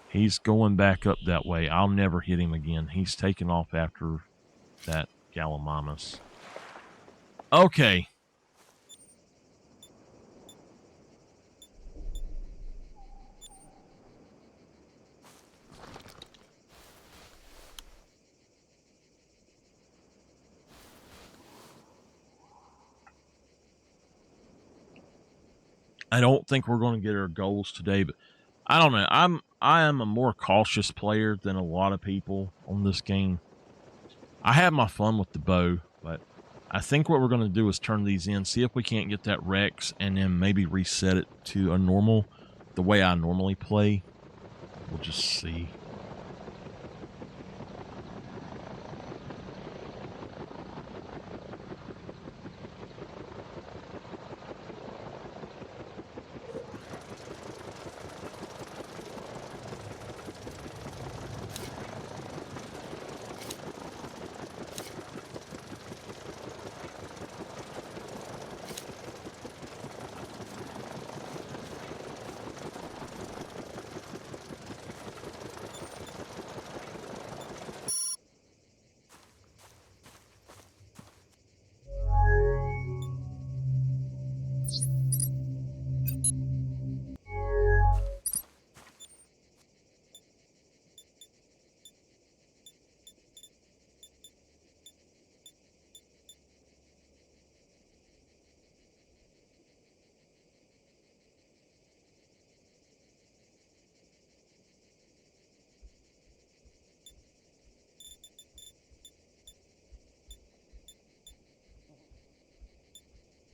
He's going back up that way. I'll never hit him again. He's taking off after that Gallimimus. Okay. I don't think we're going to get our goals today, but I don't know. I am a more cautious player than a lot of people on this game. I have my fun with the bow, but I think what we're going to do is turn these in, see if we can't get that Rex, and then maybe reset it to a normal, the way I normally play. We'll just see.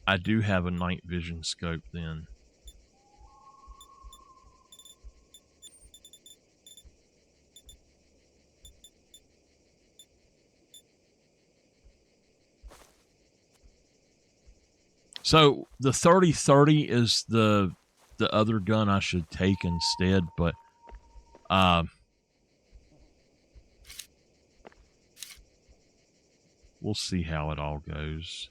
I do have a night vision scope then. So the 30-30 is the other gun I should take instead, but we'll see how it all goes.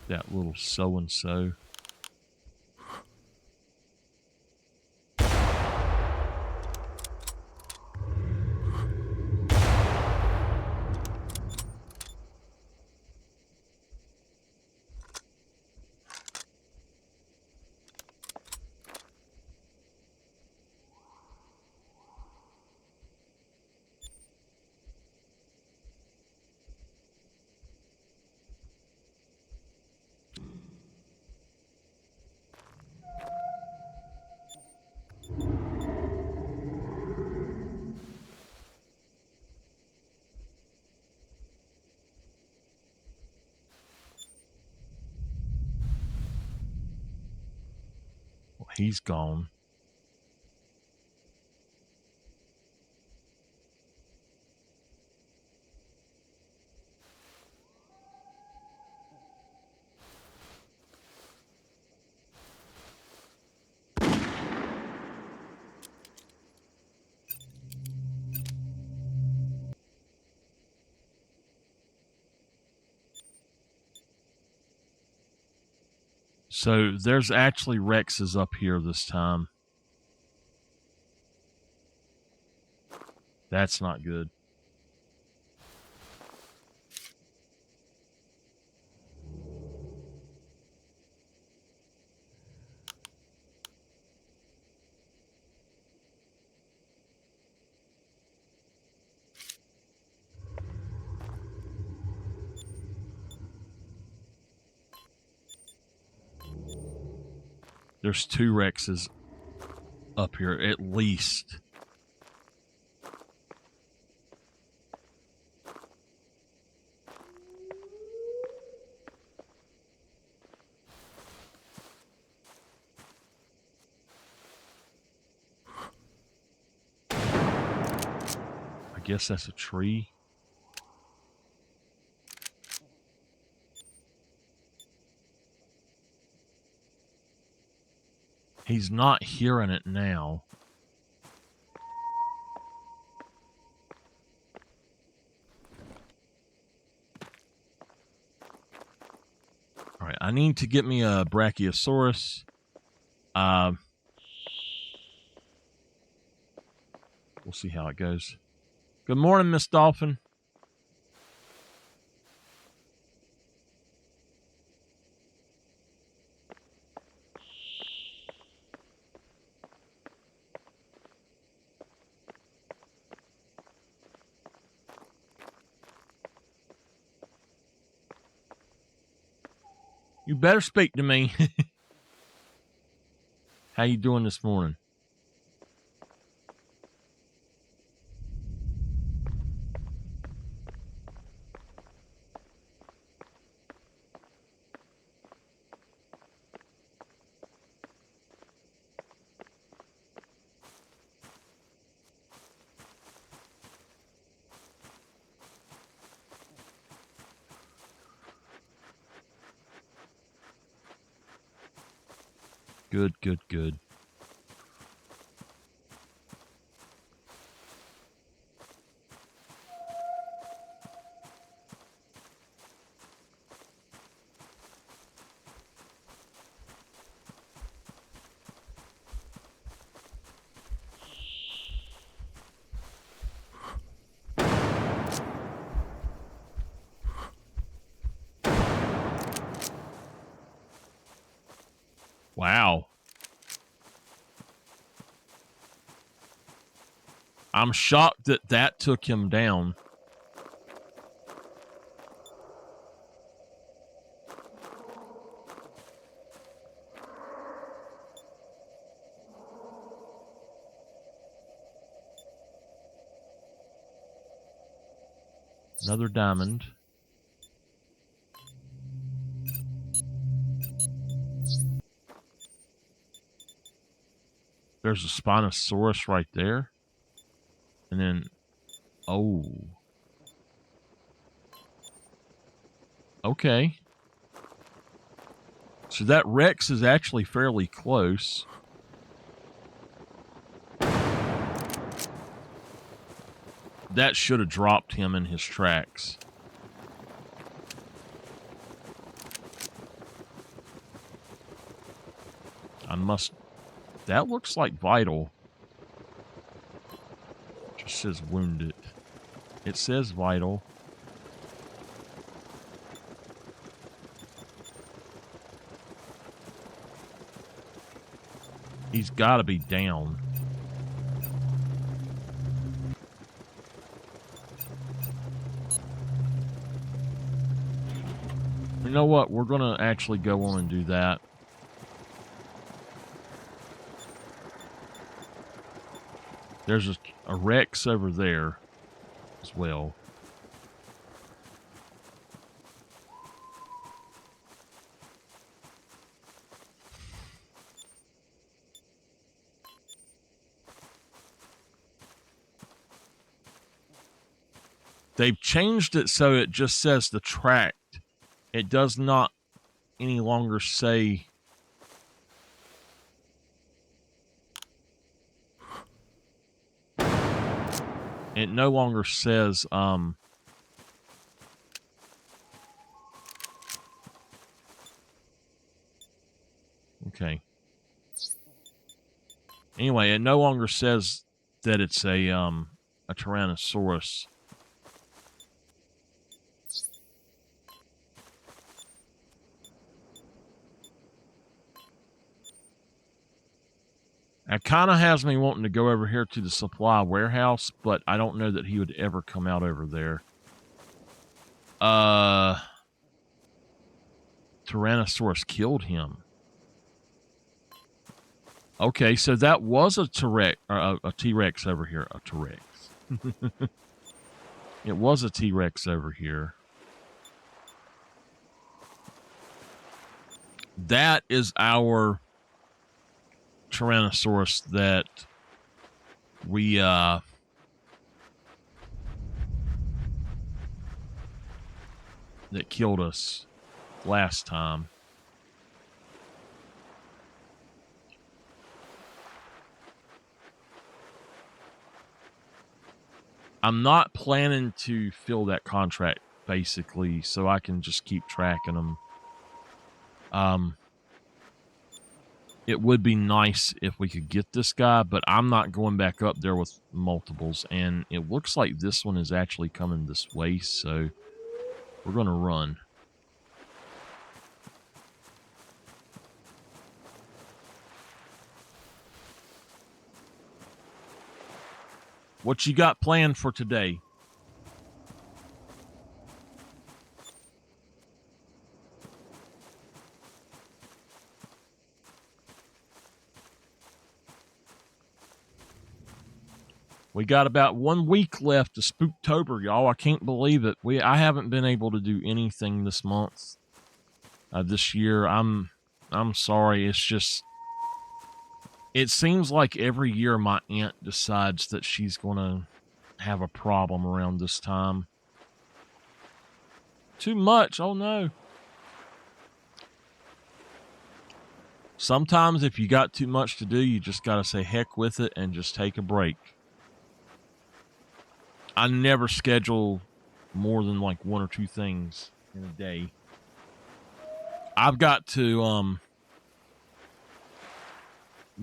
That little so-and-so. He's gone. So there's actually Rexes up here this time. That's not good. There's 2 Rexes up here, at least. I guess that's a tree. He's not hearing it now. All right, I need to get me a Brachiosaurus. We'll see how it goes. Good morning, Miss Dolphin. You better speak to me. How you doing this morning? Good, good, good. Wow. I'm shocked that that took him down. Another diamond. There's a Spinosaurus right there. And then, oh. Okay. So that Rex is actually fairly close. That should have dropped him in his tracks. That looks like vital. It just says wounded. It says vital. He's got to be down. You know what? We're going to actually go on and do that. There's a Rex over there as well. They've changed it so it just says the tracked. It does not any longer say. It no longer says okay. Anyway, it no longer says that it's a Tyrannosaurus. It kind of has me wanting to go over here to the supply warehouse, but I don't know that he would ever come out over there. Tyrannosaurus killed him. Okay, so that was a T-Rex, or a T-Rex over here. A T-Rex. It was a T-Rex over here. That is our Tyrannosaurus that we that killed us last time. I'm not planning to fill that contract, basically, so I can just keep tracking them. It would be nice if we could get this guy, but I'm not going back up there with multiples, and it looks like this one is actually coming this way, so we're going to run. What you got planned for today? We got about 1 week left of Spooktober, y'all. I can't believe it. I haven't been able to do anything this month, this year. I'm sorry. It's just, it seems like every year my aunt decides that she's going to have a problem around this time. Too much. Oh no. Sometimes if you got too much to do, you just got to say heck with it and just take a break. I never schedule more than like 1 or 2 things in a day. I've got to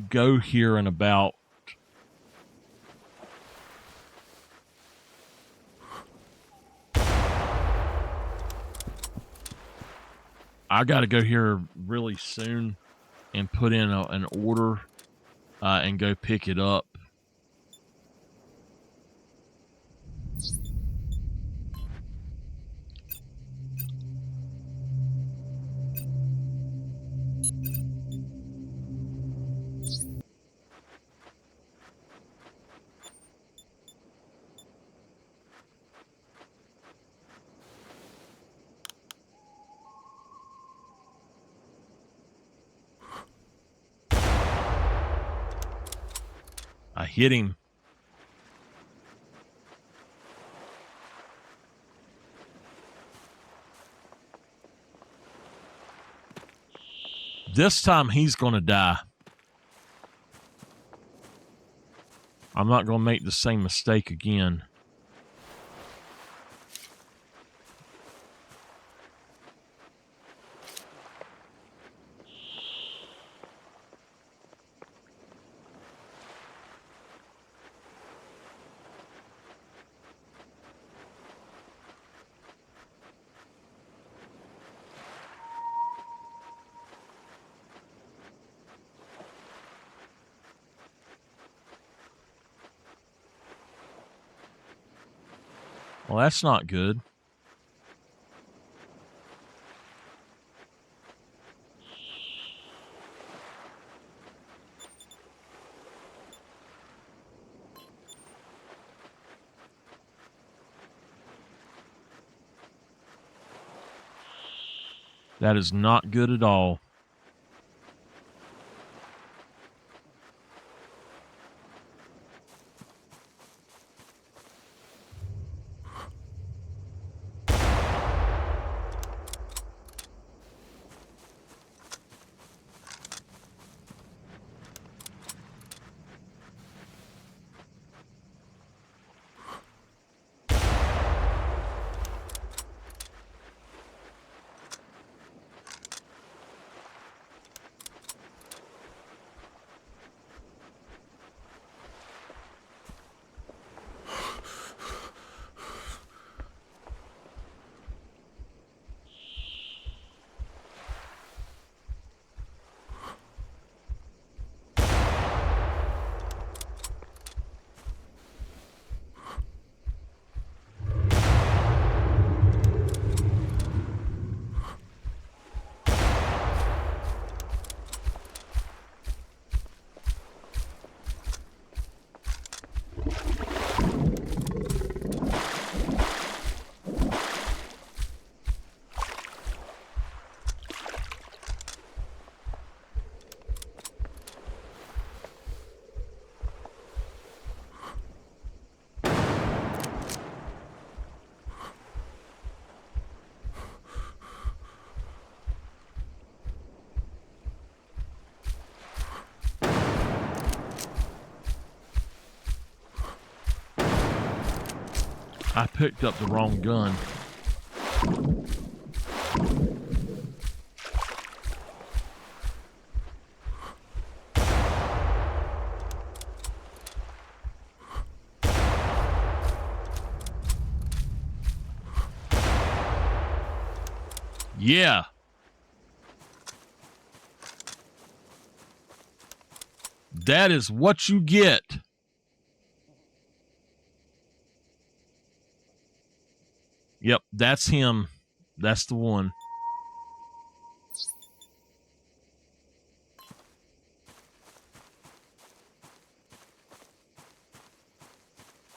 go here in about I got to go here really soon and put in an order and go pick it up. I hit him. This time he's going to die. I'm not going to make the same mistake again. Well, that's not good. That is not good at all. I picked up the wrong gun. Yeah. That is what you get. Yep, that's him. That's the one.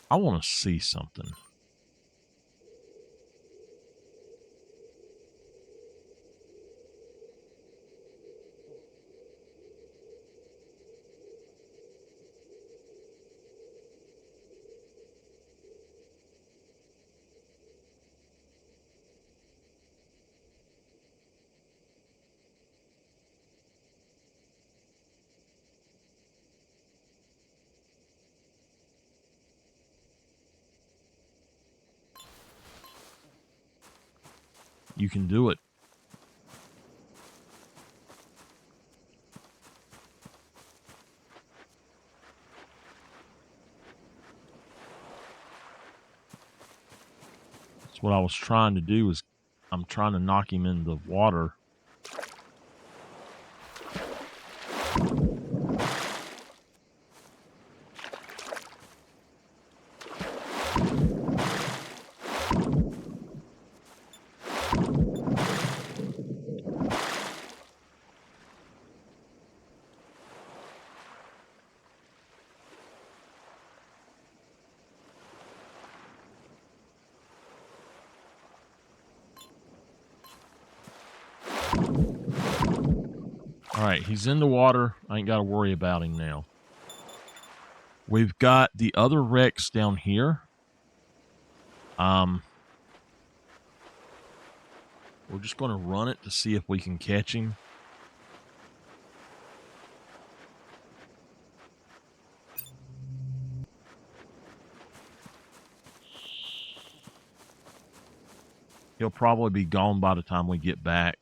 I want to see something. You can do it. That's what I was trying to do. Is I'm trying to knock him in the water. All right, he's in the water. I ain't got to worry about him now. We've got the other Rex down here. We're just going to run it to see if we can catch him. He'll probably be gone by the time we get back.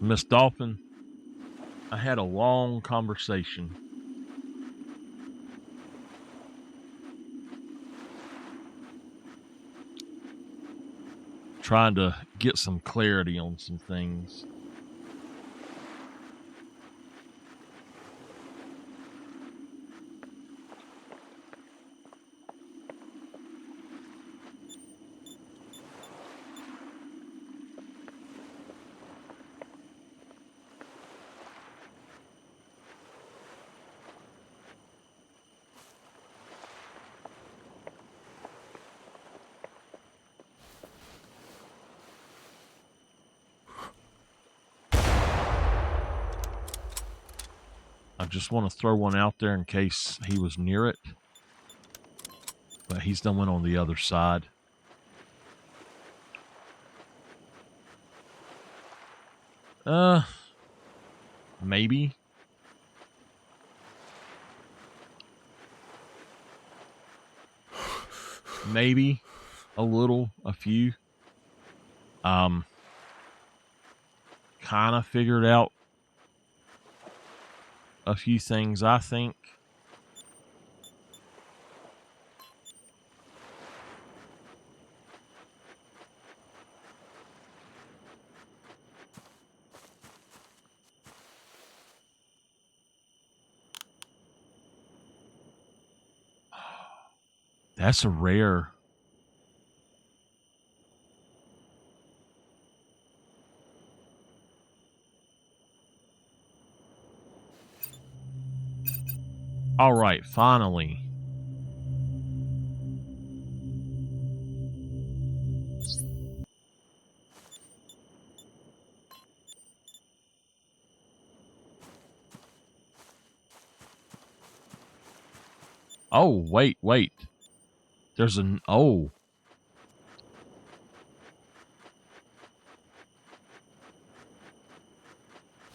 Miss Dolphin, I had a long conversation. Trying to get some clarity on some things. I just want to throw one out there in case he was near it. But he's done went on the other side. Maybe. Maybe a little, a few. Kind of figured out a few things, I think. That's a rare. All right, finally. Oh, wait. There's an... Oh.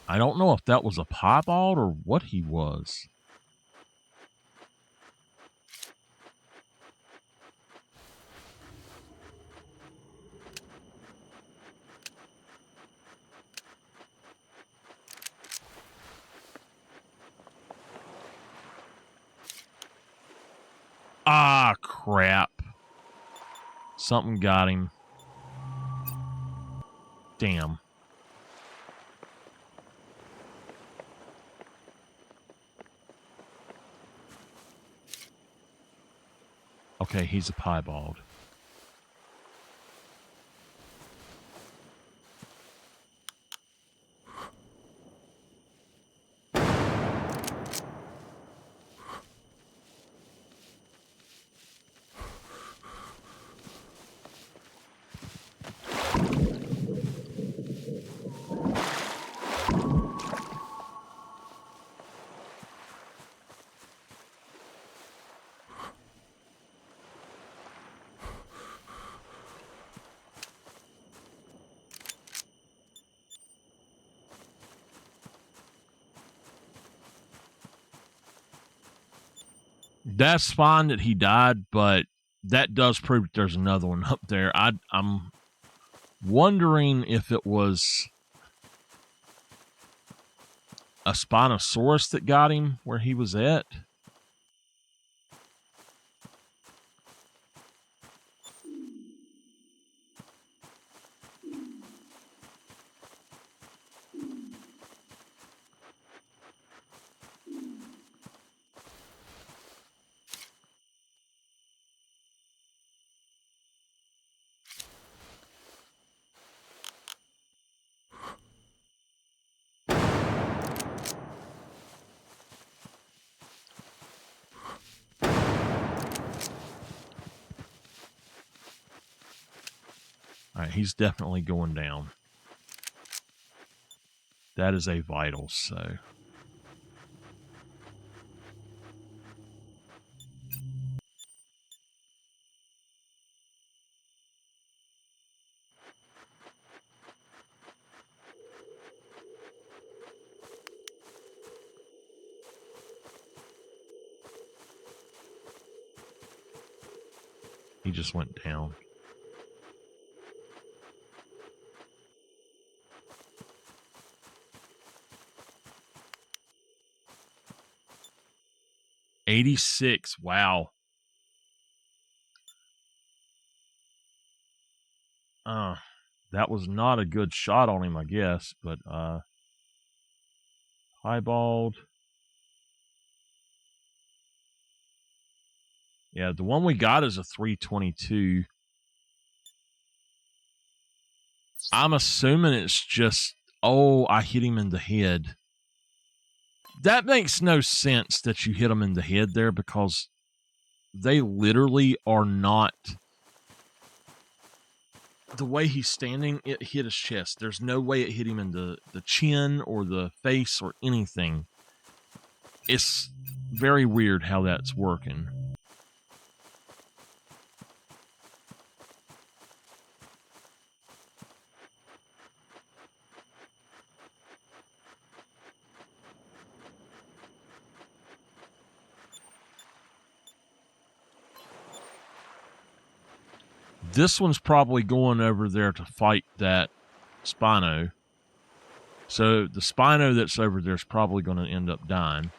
I don't know if that was a piebald or what he was. Ah, crap. Something got him. Damn. Okay, he's a piebald. That's fine that he died, but that does prove that there's another one up there. I'm wondering if it was a Spinosaurus that got him where he was at. All right, he's definitely going down. That is a vital, so... He just went down. $86. Wow. That was not a good shot on him, I guess, but piebald. Yeah, the one we got is a 322. I'm assuming it's just, oh, I hit him in the head. That makes no sense that you hit him in the head there, because they literally are not... The way he's standing, it hit his chest. There's no way it hit him in the chin or the face or anything. It's very weird how that's working. This one's probably going over there to fight that Spino. So the Spino that's over there is probably going to end up dying.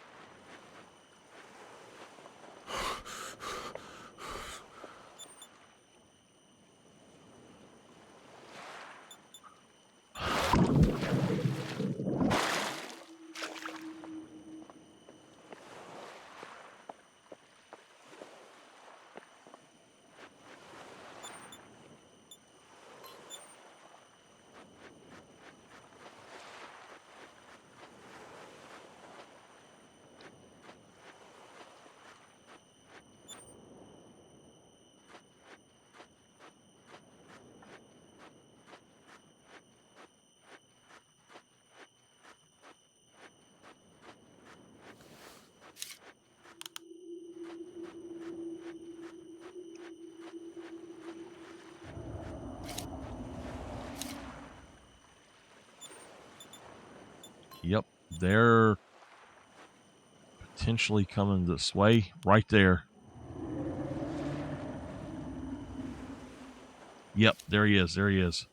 They're potentially coming this way. Right there. Yep, there he is. There he is.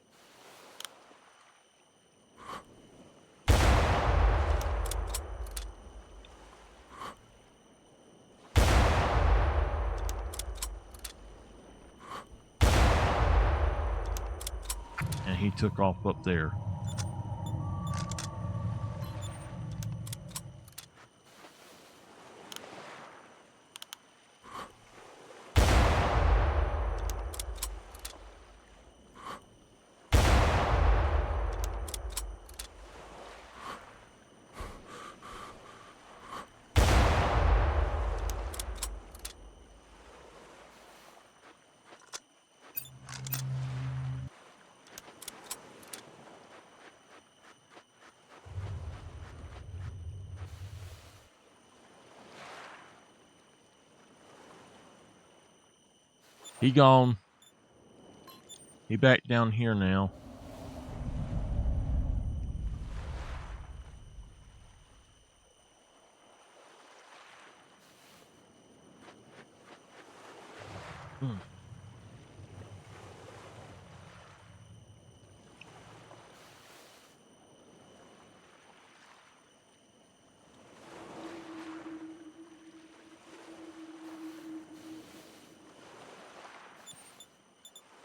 And he took off up there. He gone. He back down here now.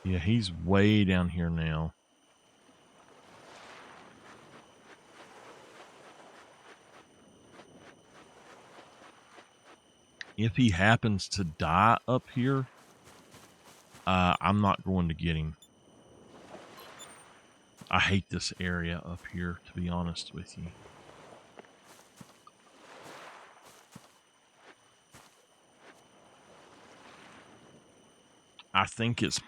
Yeah, he's way down here now. If he happens to die up here, I'm not going to get him. I hate this area up here, to be honest with you. I think it's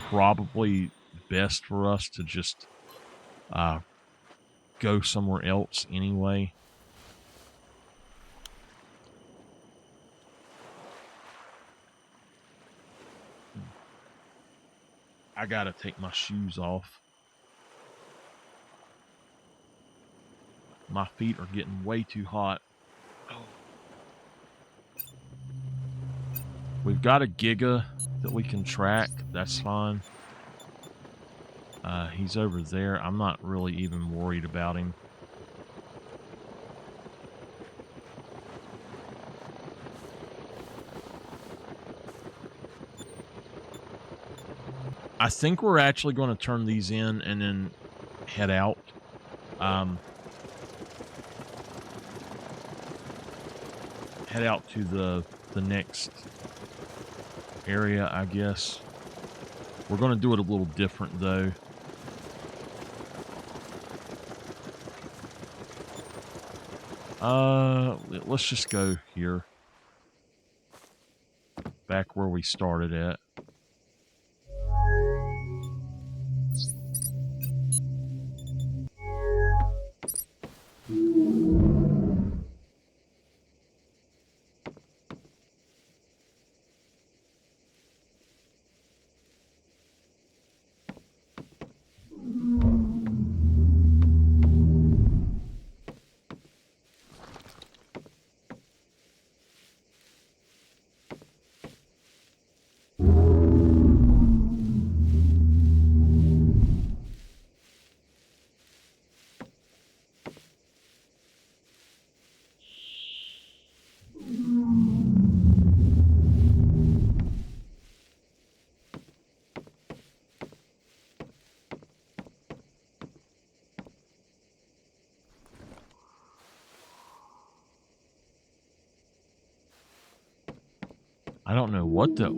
probably best for us to just go somewhere else anyway. I gotta take my shoes off. My feet are getting way too hot. We've got a Giga that we can track. That's fine. He's over there. I'm not really even worried about him. I think we're actually going to turn these in and then head out. Head out to the next area, I guess. We're going to do it a little different, though. Let's just go here. Back where we started at. I don't know what the...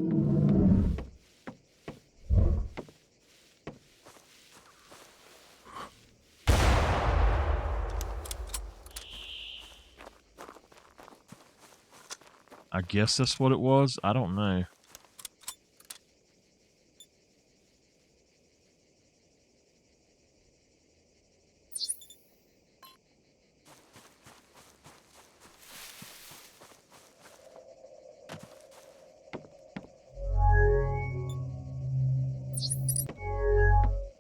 I guess that's what it was. I don't know.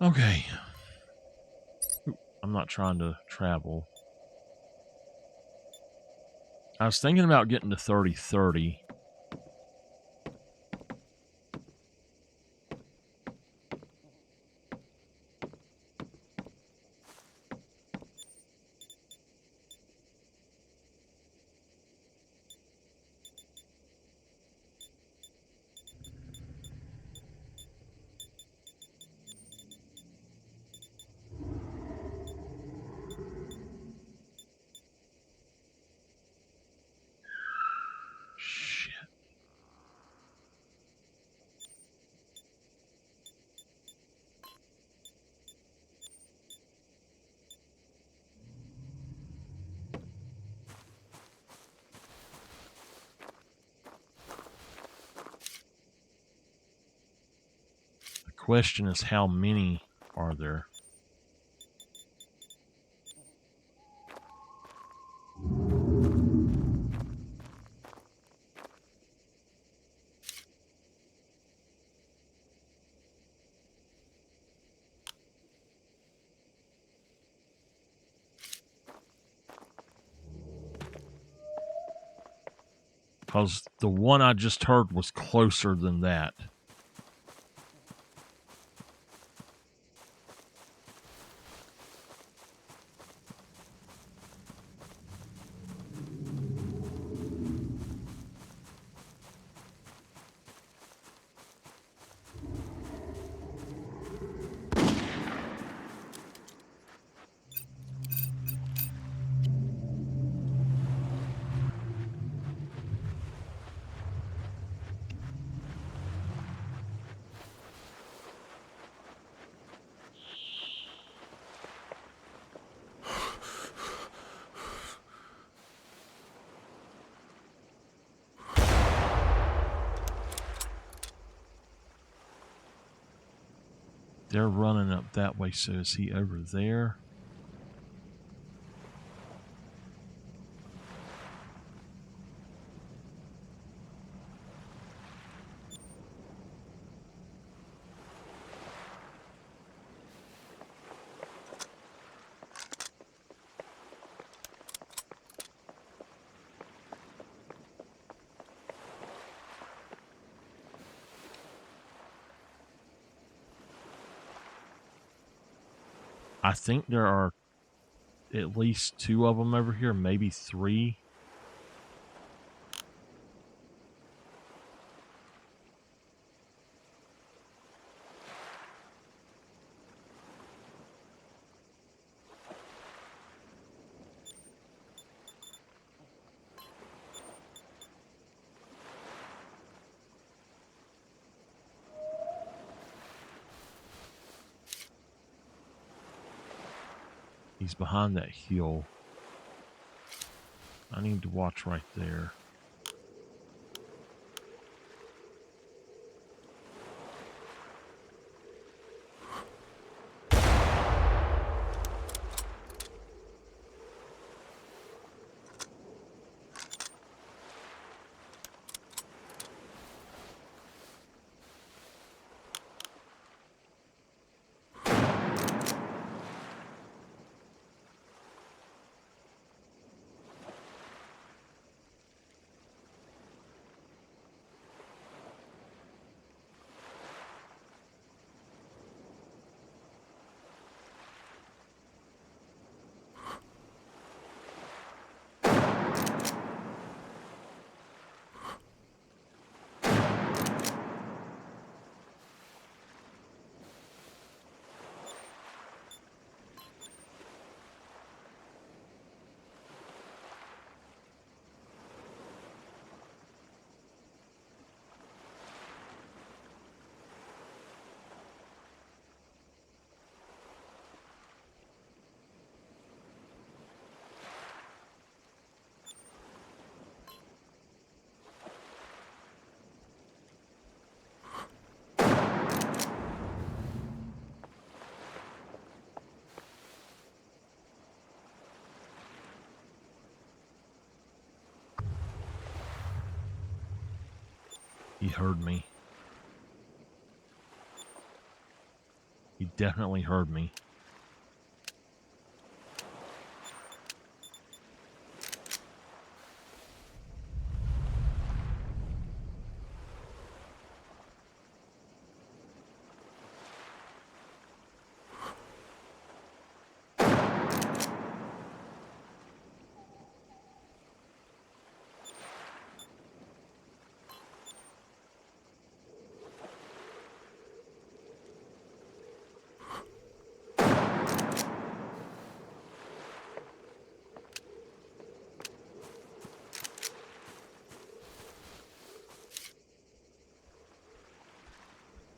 Okay. I'm not trying to travel. I was thinking about getting to 30-30. Question is, how many are there? Because the one I just heard was closer than that. They're running up that way, so is he over there? I think there are at least 2 of them over here, maybe 3. He's behind that hill. I need to watch right there. He heard me. He definitely heard me.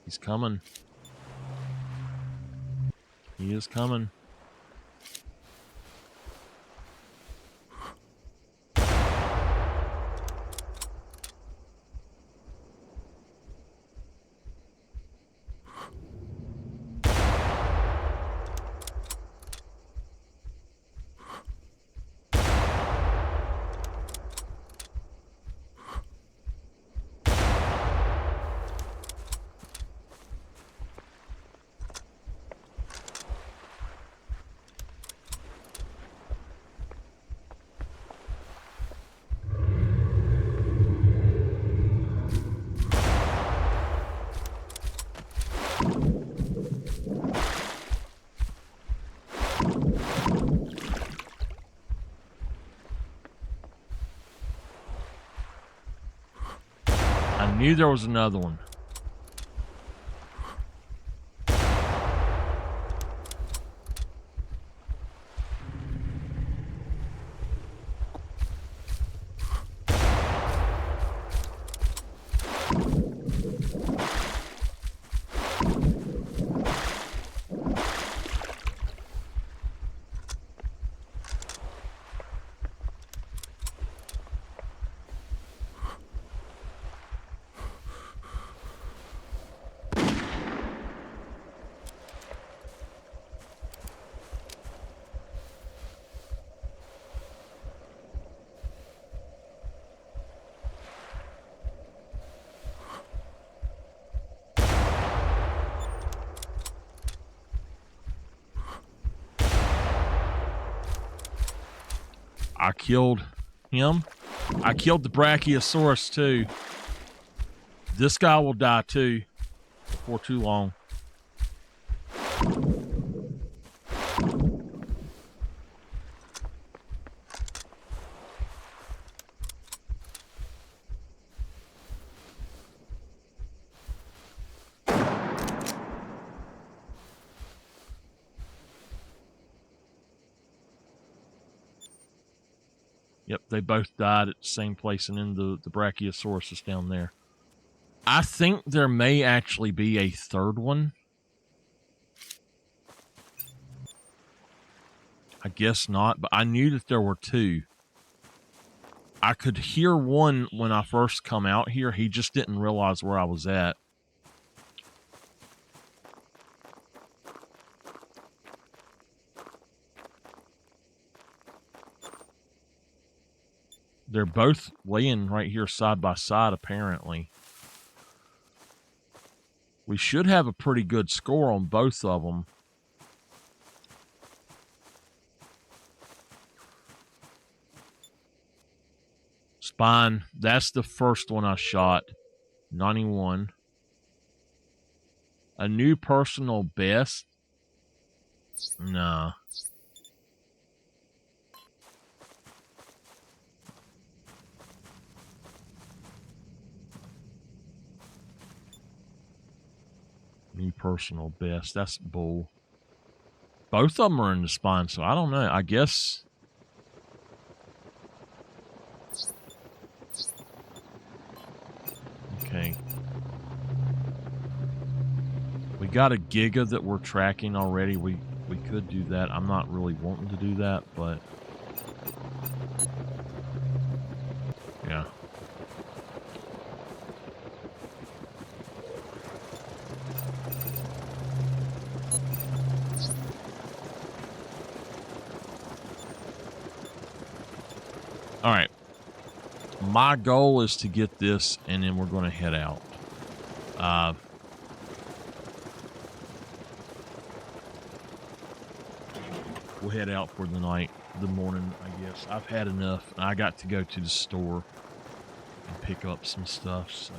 He's coming. He is coming. I knew there was another one. I killed him. I killed the Brachiosaurus too. This guy will die too before too long. Yep, they both died at the same place, and then the Brachiosaurus is down there. I think there may actually be a third one. I guess not, but I knew that there were two. I could hear one when I first come out here. He just didn't realize where I was at. They're both laying right here side by side, apparently. We should have a pretty good score on both of them. Spine, that's the first one I shot. 91. A new personal best? Nah. New personal best. That's bull. Both of them are in the spine, so I don't know. I guess. Okay. We got a Giga that we're tracking already. We could do that. I'm not really wanting to do that, but yeah. All right. My goal is to get this, and then we're going to head out. We'll head out for the night, the morning, I guess. I've had enough. I got to go to the store and pick up some stuff, so.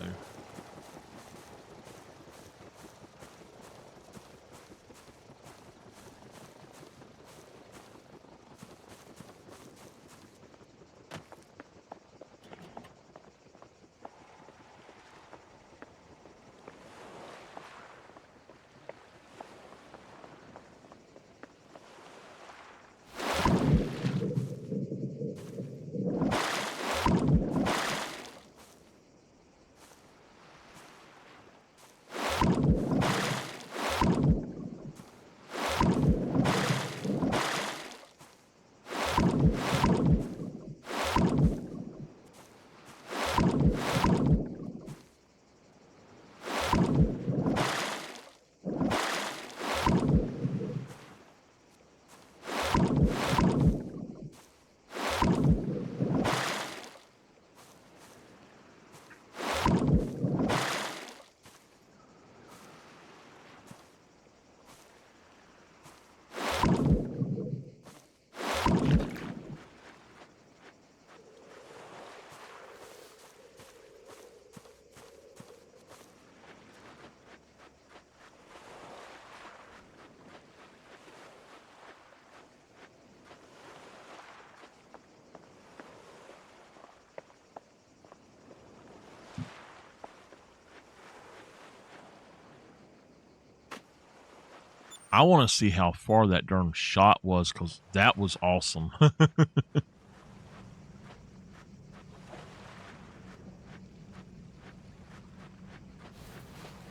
I want to see how far that darn shot was, because that was awesome.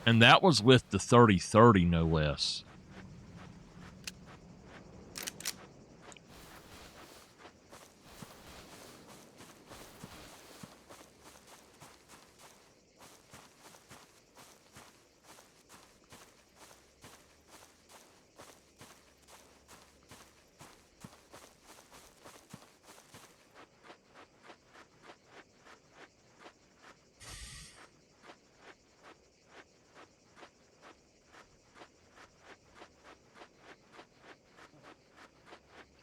And that was with the 30-30, no less.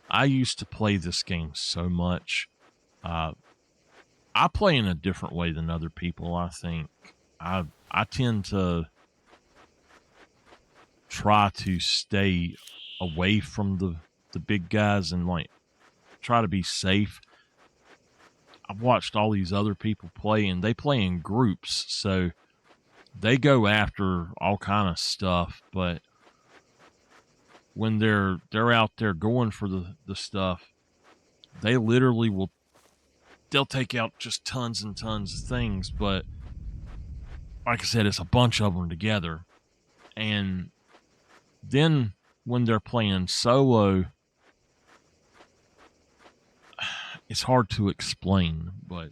I used to play this game so much. I play in a different way than other people, I think. I tend to try to stay away from the big guys and like try to be safe. I've watched all these other people play, and they play in groups, so they go after all kind of stuff, but when they're out there going for the stuff, they literally they'll take out just tons and tons of things. But like I said, it's a bunch of them together. And then when they're playing solo, it's hard to explain, but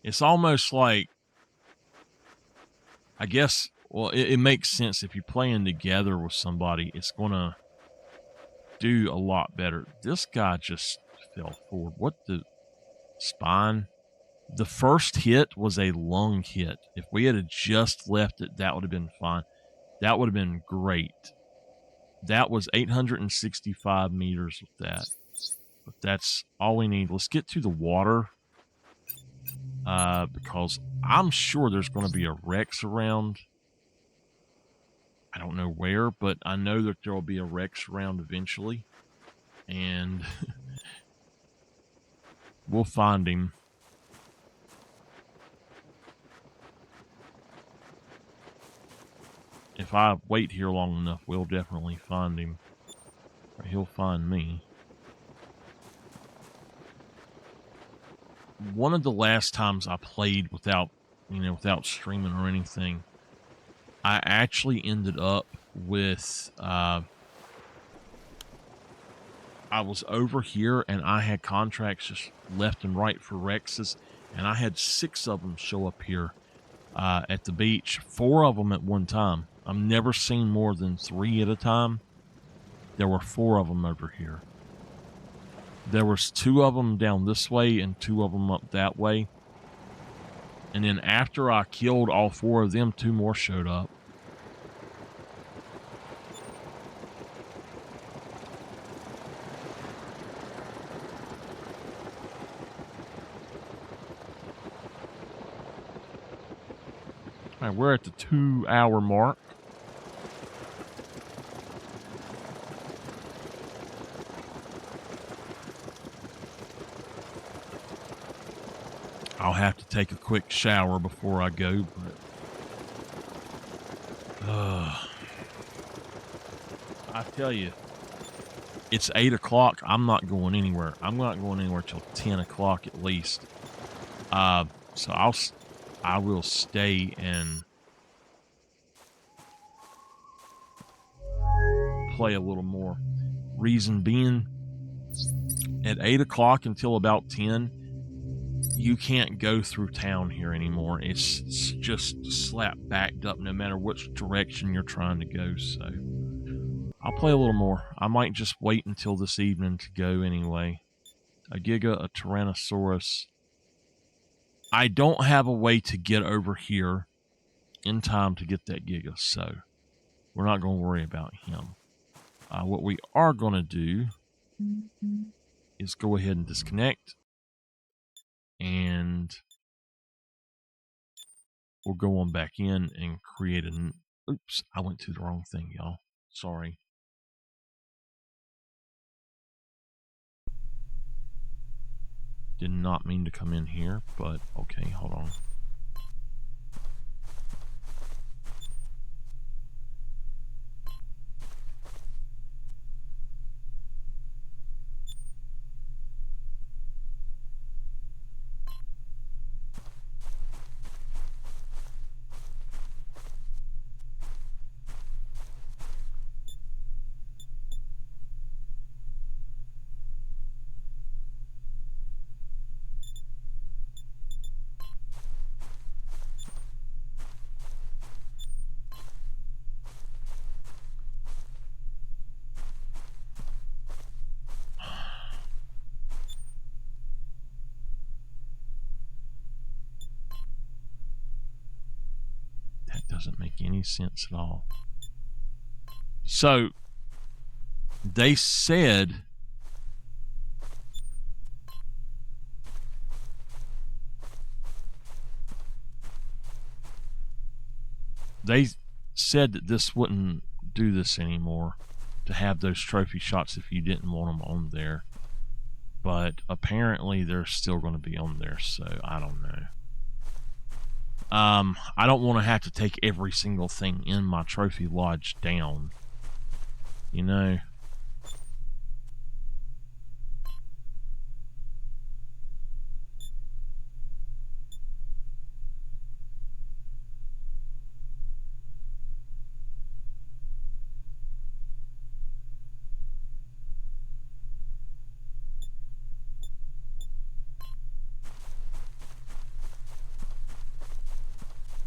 it's almost like, I guess, well, it makes sense if you're playing together with somebody, it's going to do a lot better. This guy just fell forward. What the spine? The first hit was a lung hit. If we had just left it, that would have been fine. That would have been great. That was 865 meters with that. But that's all we need. Let's get to the water. Because I'm sure there's going to be a Rex around. I don't know where, but I know that there will be a Rex around eventually. And we'll find him. If I wait here long enough, we'll definitely find him. Or he'll find me. One of the last times I played without streaming or anything, I actually ended up with, I was over here and I had contracts just left and right for Rexes, and I had 6 of them show up here at the beach, 4 of them at one time. I've never seen more than 3 at a time. There were 4 of them over here. There was 2 of them down this way and 2 of them up that way. And then after I killed all 4 of them, 2 more showed up. All right, we're at the 2-hour mark. I'll have to take a quick shower before I go, but I tell you, it's 8 o'clock. I'm not going anywhere. I'm not going anywhere till 10 o'clock at least. So I will stay and play a little more. Reason being, at 8 o'clock until about 10, you can't go through town here anymore. It's just slap backed up no matter which direction you're trying to go. So I'll play a little more. I might just wait until this evening to go anyway. A Giga, a Tyrannosaurus. I don't have a way to get over here in time to get that Giga, so we're not going to worry about him. What we are going to do is go ahead and disconnect, and we'll go on back in and create an... Oops, I went to the wrong thing, y'all. Sorry. Did not mean to come in here, but okay, hold on. That doesn't make any sense at all. So, they said that this wouldn't do this anymore, to have those trophy shots if you didn't want them on there. But apparently they're still going to be on there, so I don't know. I don't want to have to take every single thing in my trophy lodge down. You know?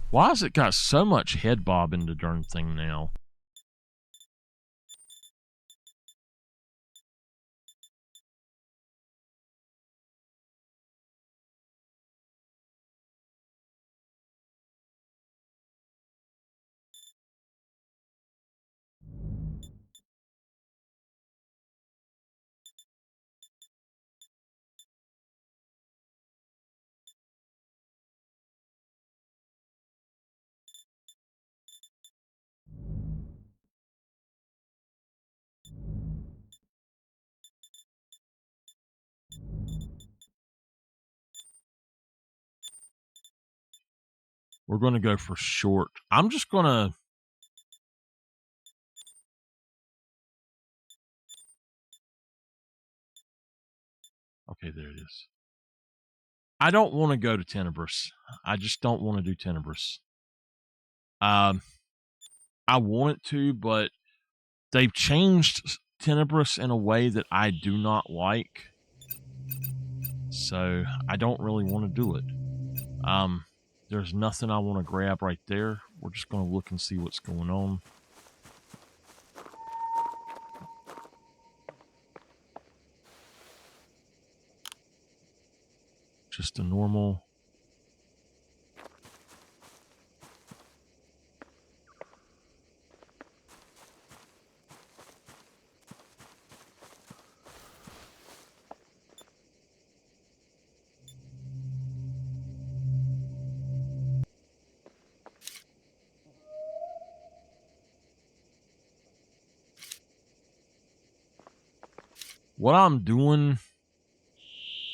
Why has it got so much head bob in the darn thing now? We're going to go for short. I'm just going to... Okay, there it is. I don't want to go to Tenebris. I just don't want to do Tenebris. I want it to, but they've changed Tenebris in a way that I do not like. So I don't really want to do it. There's nothing I want to grab right there. We're just going to look and see what's going on. Just a normal. What I'm doing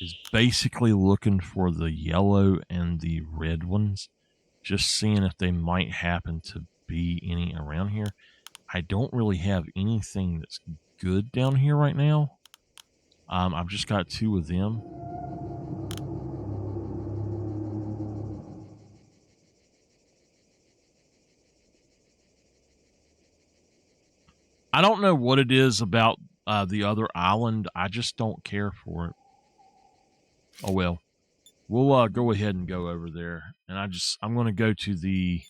is basically looking for the yellow and the red ones, just seeing if they might happen to be any around here. I don't really have anything that's good down here right now. I've just got 2 of them. I don't know what it is about the other island. I just don't care for it. Oh well. We'll go ahead and go over there. And I'm going to go to the...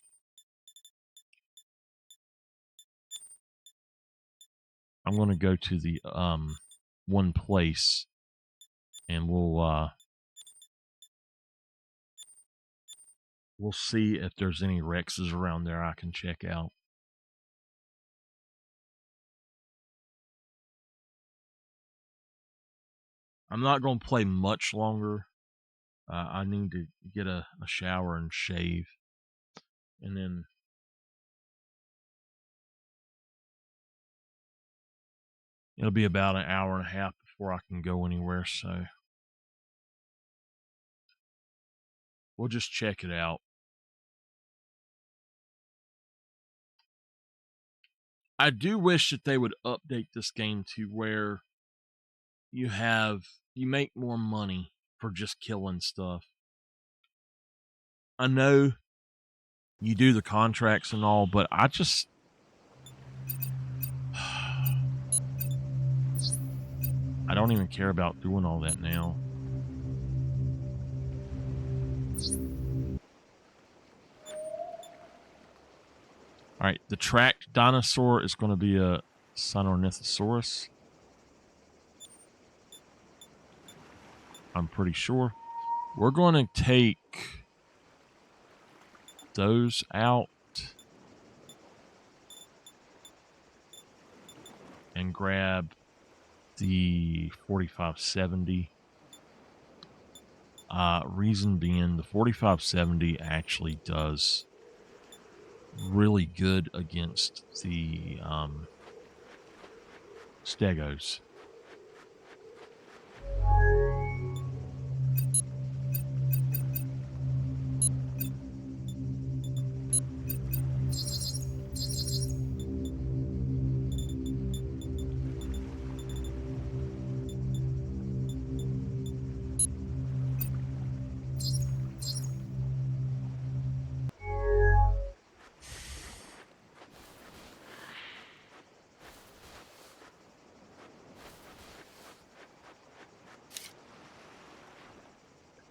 I'm going to go to the one place. And we'll see if there's any Rexes around there I can check out. I'm not going to play much longer. I need to get a shower and shave. And then it'll be about an hour and a half before I can go anywhere. So we'll just check it out. I do wish that they would update this game to where you make more money for just killing stuff. I know you do the contracts and all, but I don't even care about doing all that now. All right, the tracked dinosaur is going to be a Sinornithosaurus. I'm pretty sure. We're going to take those out. and grab the 4570. Reason being, the 4570 actually does really good against the stegos.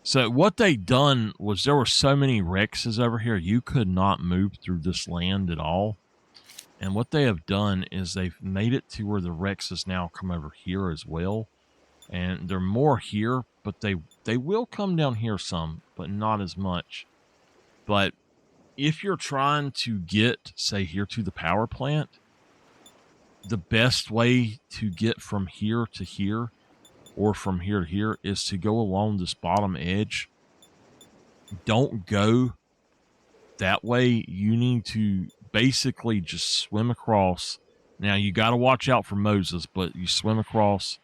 So what they done was there were so many Rexes over here, you could not move through this land at all. And what they have done is they've made it to where the Rexes now come over here as well. And they're more here, but they will come down here some, but not as much. But if you're trying to get, say, here to the power plant, the best way to get from here to here or from here to here is to go along this bottom edge. Don't go that way. You need to basically just swim across. Now, you got to watch out for Moses, but you swim across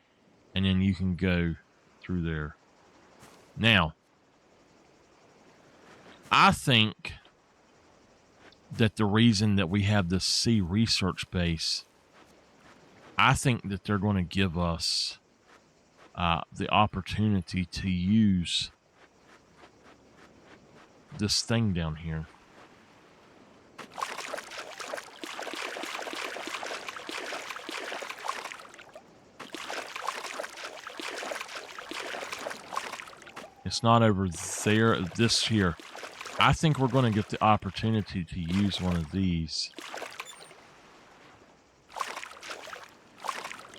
and then you can go through there. Now, I think that the reason that we have this sea research base, I think that they're going to give us the opportunity to use this thing down here. It's not over there, this here. I think we're going to get the opportunity to use one of these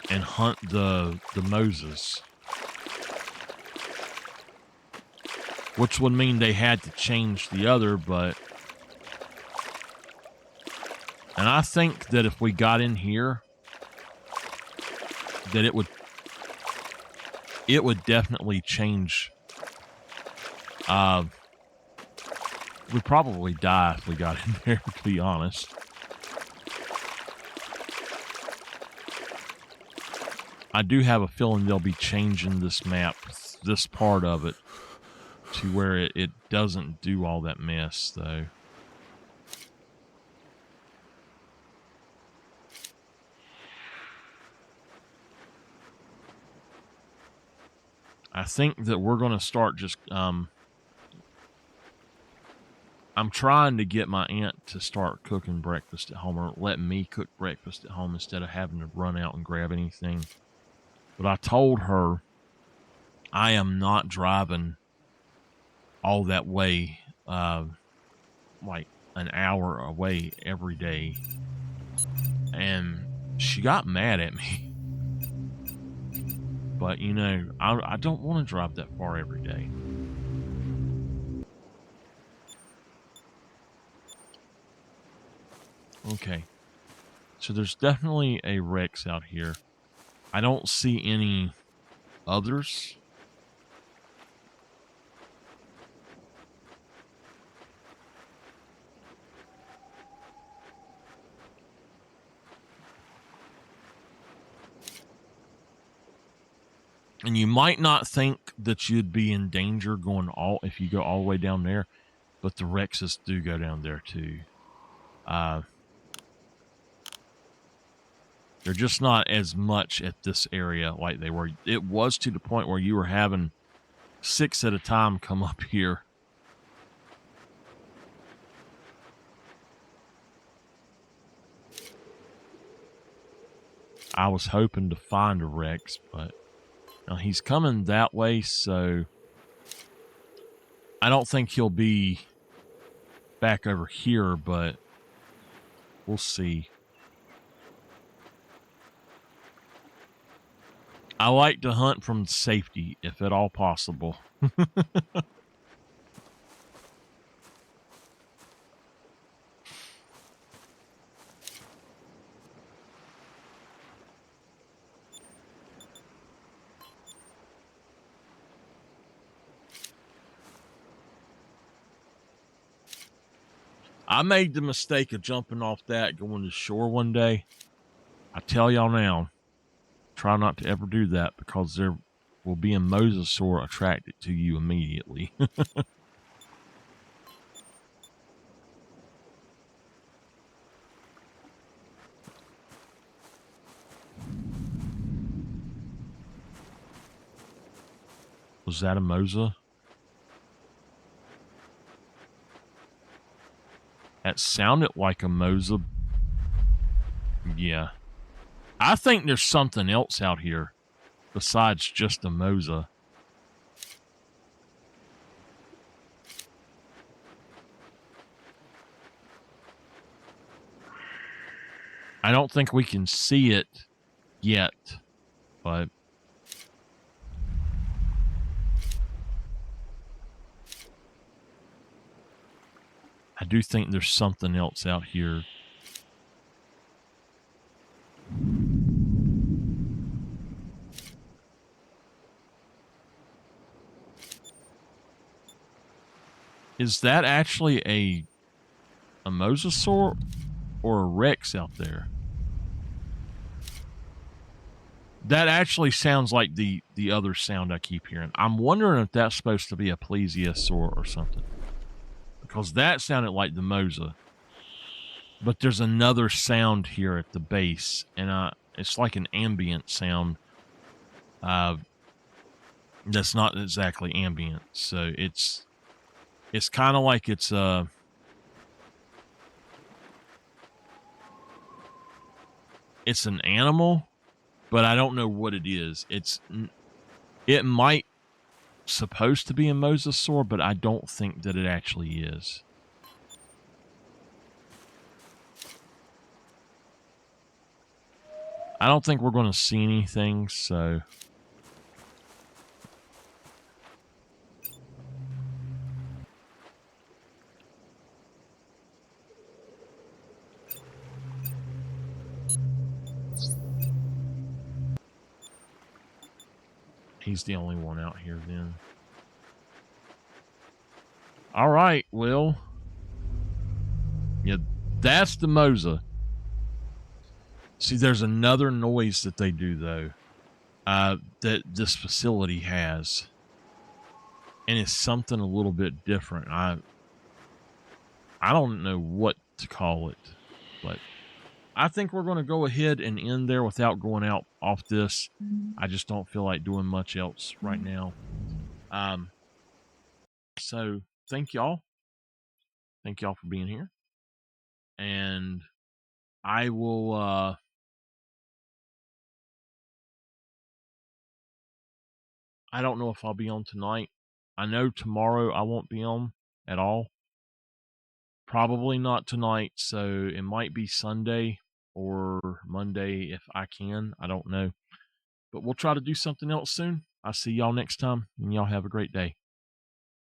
and hunt the Moses. Which would mean they had to change the other, but... And I think that if we got in here, that it would definitely change. We'd probably die if we got in there, to be honest. I do have a feeling they'll be changing this map, this part of it, to where it doesn't do all that mess, though. I think that we're going to start just... I'm trying to get my aunt to start cooking breakfast at home, or let me cook breakfast at home instead of having to run out and grab anything. But I told her I am not driving all that way, like an hour away every day. And she got mad at me. But, you know, I don't want to drive that far every day. Okay. So there's definitely a Rex out here. I don't see any others. And you might not think that you'd be in danger going if you go all the way down there, but the Rexes do go down there too. They're just not as much at this area like they were. It was to the point where you were having 6 at a time come up here. I was hoping to find a Rex, but now he's coming that way, so I don't think he'll be back over here, but we'll see. I like to hunt from safety, if at all possible. I made the mistake of jumping off that going to shore one day. I tell y'all now, try not to ever do that because there will be a mosasaur attracted to you immediately. Was that a mosa? That sounded like a mosa. Yeah. I think there's something else out here besides just a mosa. I don't think we can see it yet, but I do think there's something else out here. Is that actually a mosasaur or a Rex out there? That actually sounds like the other sound I keep hearing. I'm wondering if that's supposed to be a plesiosaur or something, because that sounded like the mosa. But there's another sound here at the base, and it's like an ambient sound. That's not exactly ambient, so it's kind of like it's an animal, but I don't know what it is. It might supposed to be a mosasaur, but I don't think that it actually is. I don't think we're going to see anything, so he's the only one out here then. All right, well, yeah, that's the mosa. See, there's another noise that they do, though, that this facility has. And it's something a little bit different. I don't know what to call it, but I think we're going to go ahead and end there without going out off this. I just don't feel like doing much else right now. So thank y'all. Thank y'all for being here. And I will, I don't know if I'll be on tonight. I know tomorrow I won't be on at all. Probably not tonight, so it might be Sunday or Monday if I can. I don't know. But we'll try to do something else soon. I'll see y'all next time, and y'all have a great day.